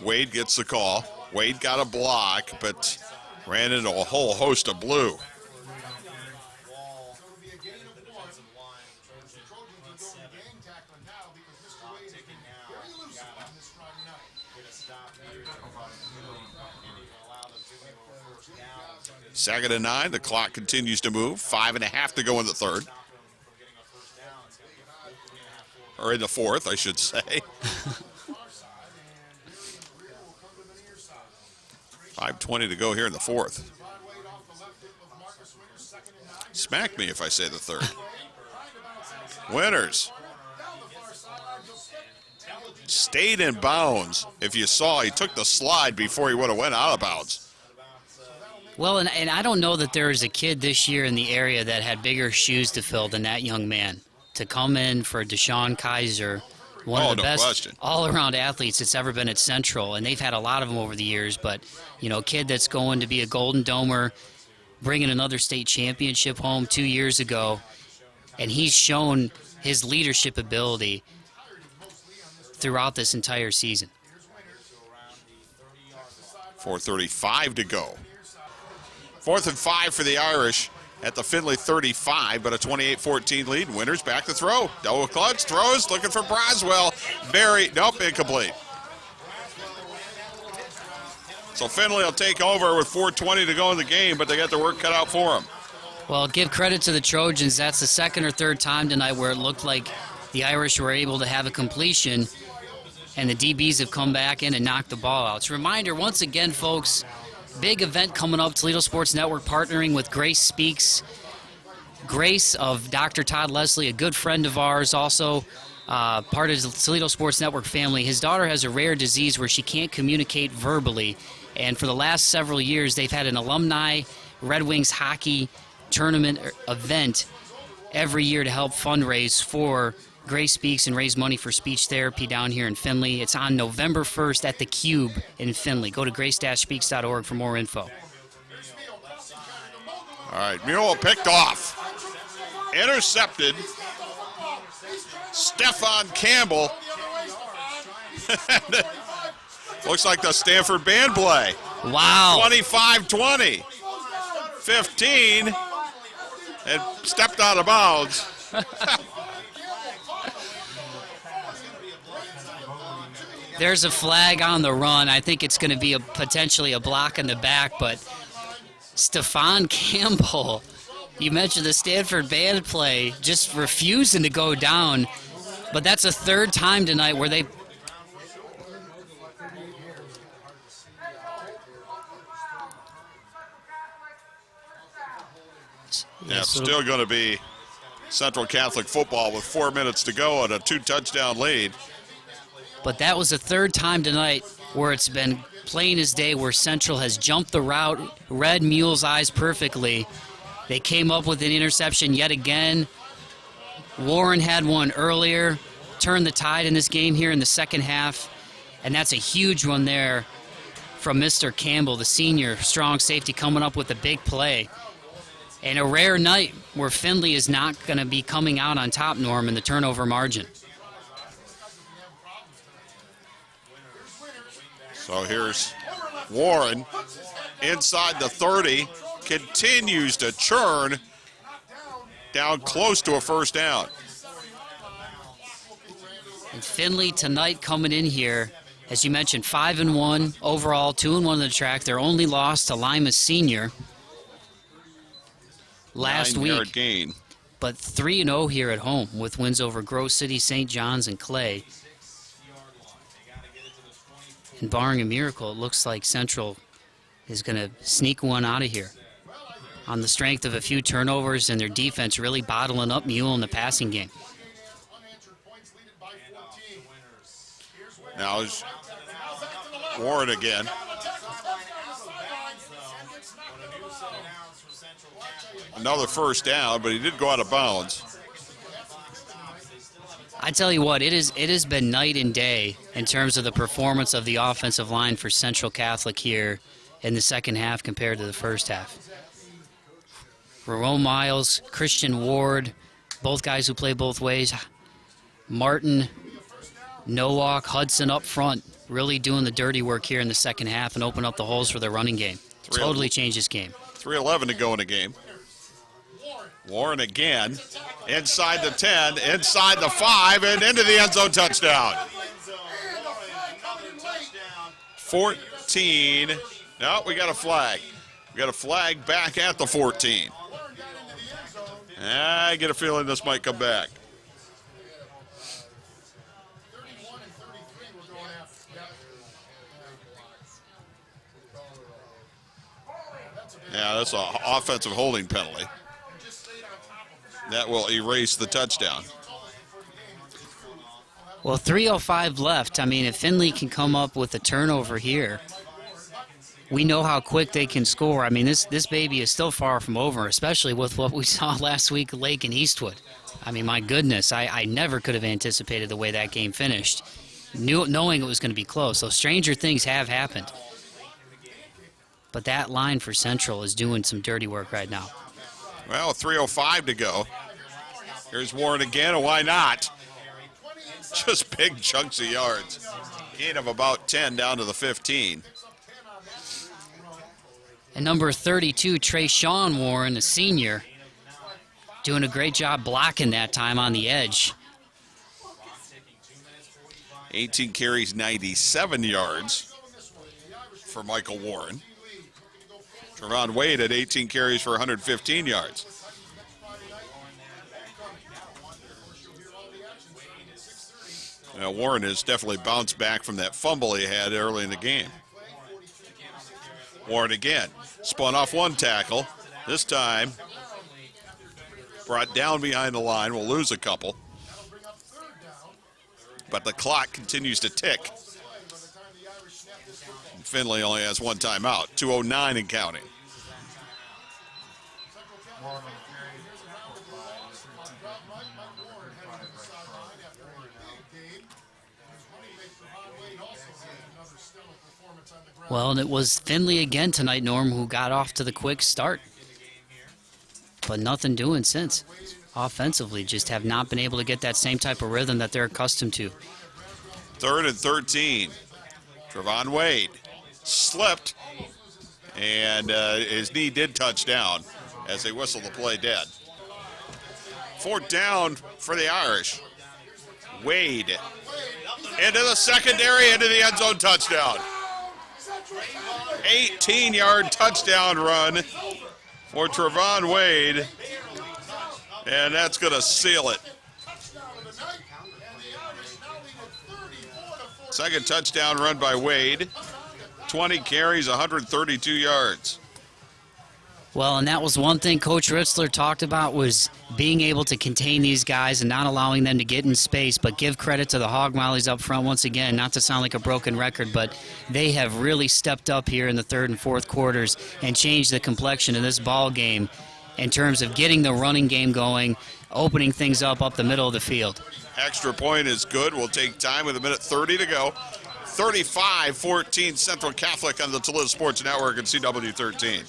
Wade gets the call. Wade got a block, but ran into a whole host of blue. Second and 9, the clock continues to move. 5.5 to go in the third. Or in the fourth, I should say. 5:20 to go here in the fourth. Smack me if I say the third. Winters stayed in bounds. If you saw, he took the slide before he would have went out of bounds. Well, and I don't know that there is a kid this year in the area that had bigger shoes to fill than that young man. To come in for Deshaun Kaiser, one of the best all-around athletes that's ever been at Central, and they've had a lot of them over the years, but, you know, a kid that's going to be a Golden Domer, bringing another state championship home 2 years ago, and he's shown his leadership ability throughout this entire season. 4:35 to go. 4th and 5 for the Irish at the Findlay 35, but a 28-14 lead. Winters back to throw. Double clutch, throws, looking for Braswell. Nope, incomplete. So Findlay will take over with 4:20 to go in the game, but they got their work cut out for them. Well, give credit to the Trojans. That's the second or third time tonight where it looked like the Irish were able to have a completion, and the DBs have come back in and knocked the ball out. It's a reminder, once again, folks, big event coming up, Toledo Sports Network partnering with Grace Speaks. Grace of Dr. Todd Leslie, a good friend of ours, also part of the Toledo Sports Network family. His daughter has a rare disease where she can't communicate verbally, And for the last several years, they've had an alumni Red Wings hockey tournament event every year to help fundraise for Grace Speaks and raise money for speech therapy down here in Findlay. It's on November 1st at the Cube in Findlay. Go to grace-speaks.org for more info. All right, Mule picked off. Intercepted. Stefan Campbell. Looks like the Stanford band play. Wow. 25-20. 15. And stepped out of bounds. There's a flag on the run. I think it's going to be potentially a block in the back, but Stefan Campbell, you mentioned the Stanford band play, just refusing to go down. But that's a third time tonight where they... Yeah, still going to be Central Catholic football with 4 minutes to go and a 2-touchdown lead. But that was the third time tonight where it's been plain as day, where Central has jumped the route, read Mule's eyes perfectly. They came up with an interception yet again. Warren had one earlier, turned the tide in this game here in the second half, and that's a huge one there from Mr. Campbell, the senior strong safety, coming up with a big play. And a rare night where Findlay is not going to be coming out on top, Norm, in the turnover margin. So here's Warren inside the 30, continues to churn down close to a first down. And Findlay tonight coming in here, as you mentioned, 5-1 overall, 2-1 on the track. Their only loss to Lima Senior last 9-yard week. Gain. But 3-0 here at home with wins over Grove City, St. John's, and Clay. And barring a miracle, it looks like Central is going to sneak one out of here on the strength of a few turnovers and their defense really bottling up Mule in the passing game. Now is Warren again. Another first down, but he did go out of bounds. I tell you what, it has been night and day in terms of the performance of the offensive line for Central Catholic here in the second half compared to the first half. Ramon Miles, Christian Ward, both guys who play both ways. Martin, Nowak, Hudson up front, really doing the dirty work here in the second half and open up the holes for their running game. Totally changed this game. 3:11 to go in the game. Warren again, inside the 10, inside the 5, and into the end zone touchdown. 14. No, we got a flag. We got a flag back at the 14. I get a feeling this might come back. Yeah, that's an offensive holding penalty. That will erase the touchdown. Well, 3:05 left. I mean, if Findlay can come up with a turnover here, we know how quick they can score. I mean, this baby is still far from over, especially with what we saw last week at Lake and Eastwood. I mean, my goodness, I never could have anticipated the way that game finished, knowing it was going to be close. So stranger things have happened. But that line for Central is doing some dirty work right now. Well, 3:05 to go. Here's Warren again, and why not? Just big chunks of yards. Gain of about 10 down to the 15. And number 32, Trayshawn Warren, a senior, doing a great job blocking that time on the edge. 18 carries, 97 yards for Michael Warren. Trevon Wade at 18 carries for 115 yards. Now, Warren has definitely bounced back from that fumble he had early in the game. Warren again, spun off one tackle. This time, brought down behind the line. We'll lose a couple. But the clock continues to tick. Findlay only has one timeout, 2:09 and counting. Well, and it was Findlay again tonight, Norm, who got off to the quick start. But nothing doing since. Offensively, just have not been able to get that same type of rhythm that they're accustomed to. 3rd and 13. Trevon Wade slipped, and his knee did touch down as they whistled the play dead. 4th down for the Irish. Wade into the secondary, into the end zone, touchdown. 18-yard touchdown run for Trevon Wade, and that's going to seal it. Second touchdown run by Wade. 20 carries, 132 yards. Well, and that was one thing Coach Ritzler talked about, was being able to contain these guys and not allowing them to get in space, but give credit to the Hog Mollies up front once again, not to sound like a broken record, but they have really stepped up here in the 3rd and 4th quarters and changed the complexion of this ball game in terms of getting the running game going, opening things up the middle of the field. Extra point is good. We'll take time with 1:30 to go. 35-14 Central Catholic on the Toledo Sports Network and CW13.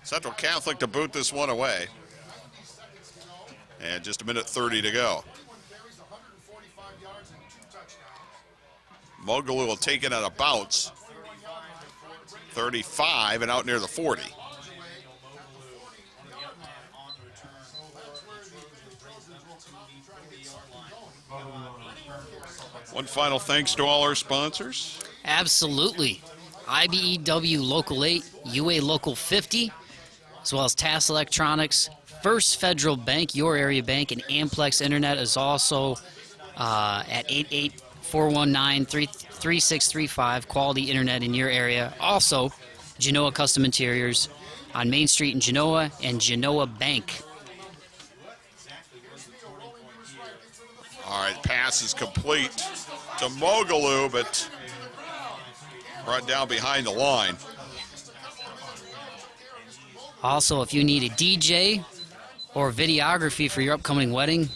Central Catholic to boot this one away. And just 1:30 to go. Mogaloo will take it at a bounce. 35 and out near the 40. One final thanks to all our sponsors. Absolutely. IBEW Local 8, UA Local 50, as well as TAS Electronics, First Federal Bank, your area bank, and Amplex Internet is also at 88419-3635, quality internet in your area. Also, Genoa Custom Interiors on Main Street in Genoa, and Genoa Bank. All right, pass is complete to Mogaloo, but brought down behind the line. Also, if you need a DJ or videography for your upcoming wedding,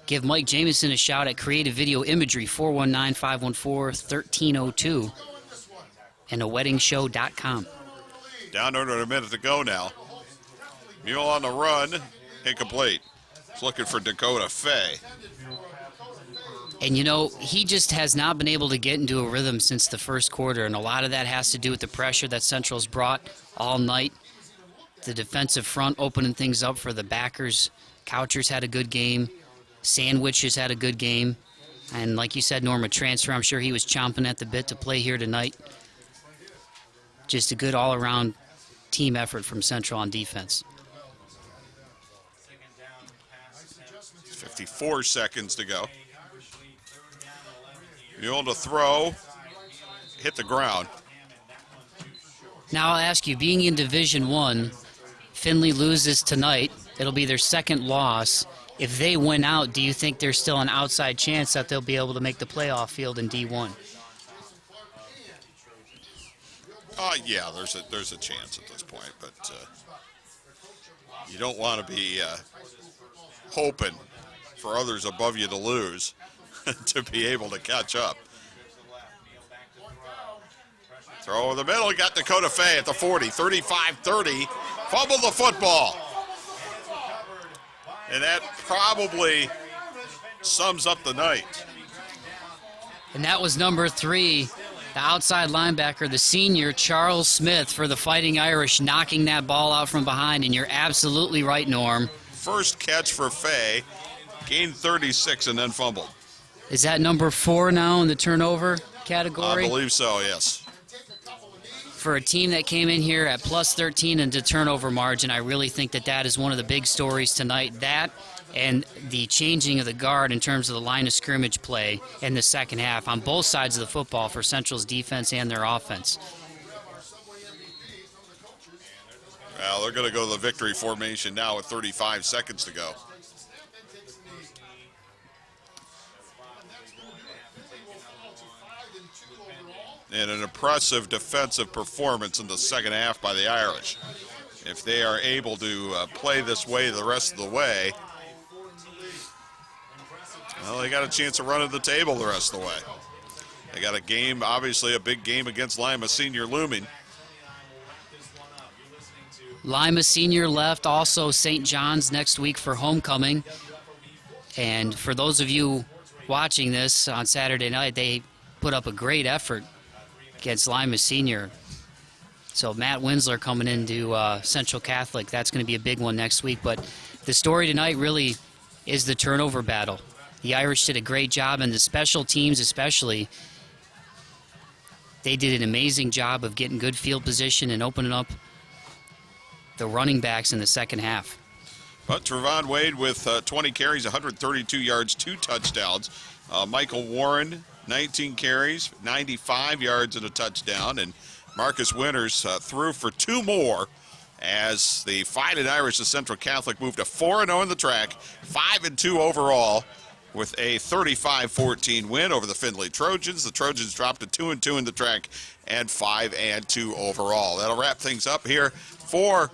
give Mike Jameson a shout at Creative Video Imagery, 419-514-1302, and aweddingshow.com. Down under a minute to go now. Mule on the run, incomplete. It's looking for Dakota Fay. And, he just has not been able to get into a rhythm since the first quarter, and a lot of that has to do with the pressure that Central's brought all night. The defensive front opening things up for the backers. Couchers had a good game. Sandwiches had a good game. And like you said, Norm, a transfer, I'm sure he was chomping at the bit to play here tonight. Just a good all-around team effort from Central on defense. 54 seconds to go. Mule to throw, hit the ground. Now I'll ask you, being in Division I, Findlay loses tonight. It'll be their second loss. If they win out, do you think there's still an outside chance that they'll be able to make the playoff field in D1? Yeah, there's a chance at this point, but you don't want to be hoping for others above you to lose to be able to catch up. Throw in the middle, got Dakota Fay at the 40, 35-30, fumbled the football. And that probably sums up the night. And that was number 3, the outside linebacker, the senior, Charles Smith, for the Fighting Irish, knocking that ball out from behind. And you're absolutely right, Norm. First catch for Fay, gained 36 and then fumbled. Is that number 4 now in the turnover category? I believe so, yes. For a team that came in here at plus 13 in the turnover margin, I really think that is one of the big stories tonight. That and the changing of the guard in terms of the line of scrimmage play in the second half on both sides of the football for Central's defense and their offense. Well, they're going to go to the victory formation now with 35 seconds to go. And an impressive defensive performance in the second half by the Irish. If they are able to play this way the rest of the way, well, they got a chance of running the table the rest of the way. They got a game, obviously a big game against Lima Senior looming. Lima Senior left, also St. John's next week for homecoming. And for those of you watching this on Saturday night, they put up a great effort against Lima Senior. So Matt Winsler coming into Central Catholic. That's going to be a big one next week. But the story tonight really is the turnover battle. The Irish did a great job, and the special teams especially, they did an amazing job of getting good field position and opening up the running backs in the second half. But Trevon Wade with 20 carries, 132 yards, 2 touchdowns. Michael Warren, 19 carries, 95 yards and a touchdown. And Marcus Winters threw for 2 more as the Fighting Irish of Central Catholic moved to 4-0 in the track, 5-2 overall with a 35-14 win over the Findlay Trojans. The Trojans dropped to 2-2 in the track and 5-2 overall. That'll wrap things up here for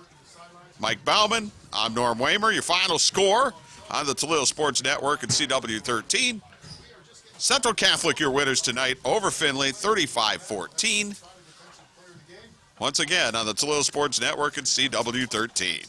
Mike Bauman. I'm Norm Waymer. Your final score on the Toledo Sports Network and CW13. Central Catholic, your winners tonight over Findlay, 35-14. Once again on the Toledo Sports Network and CW13.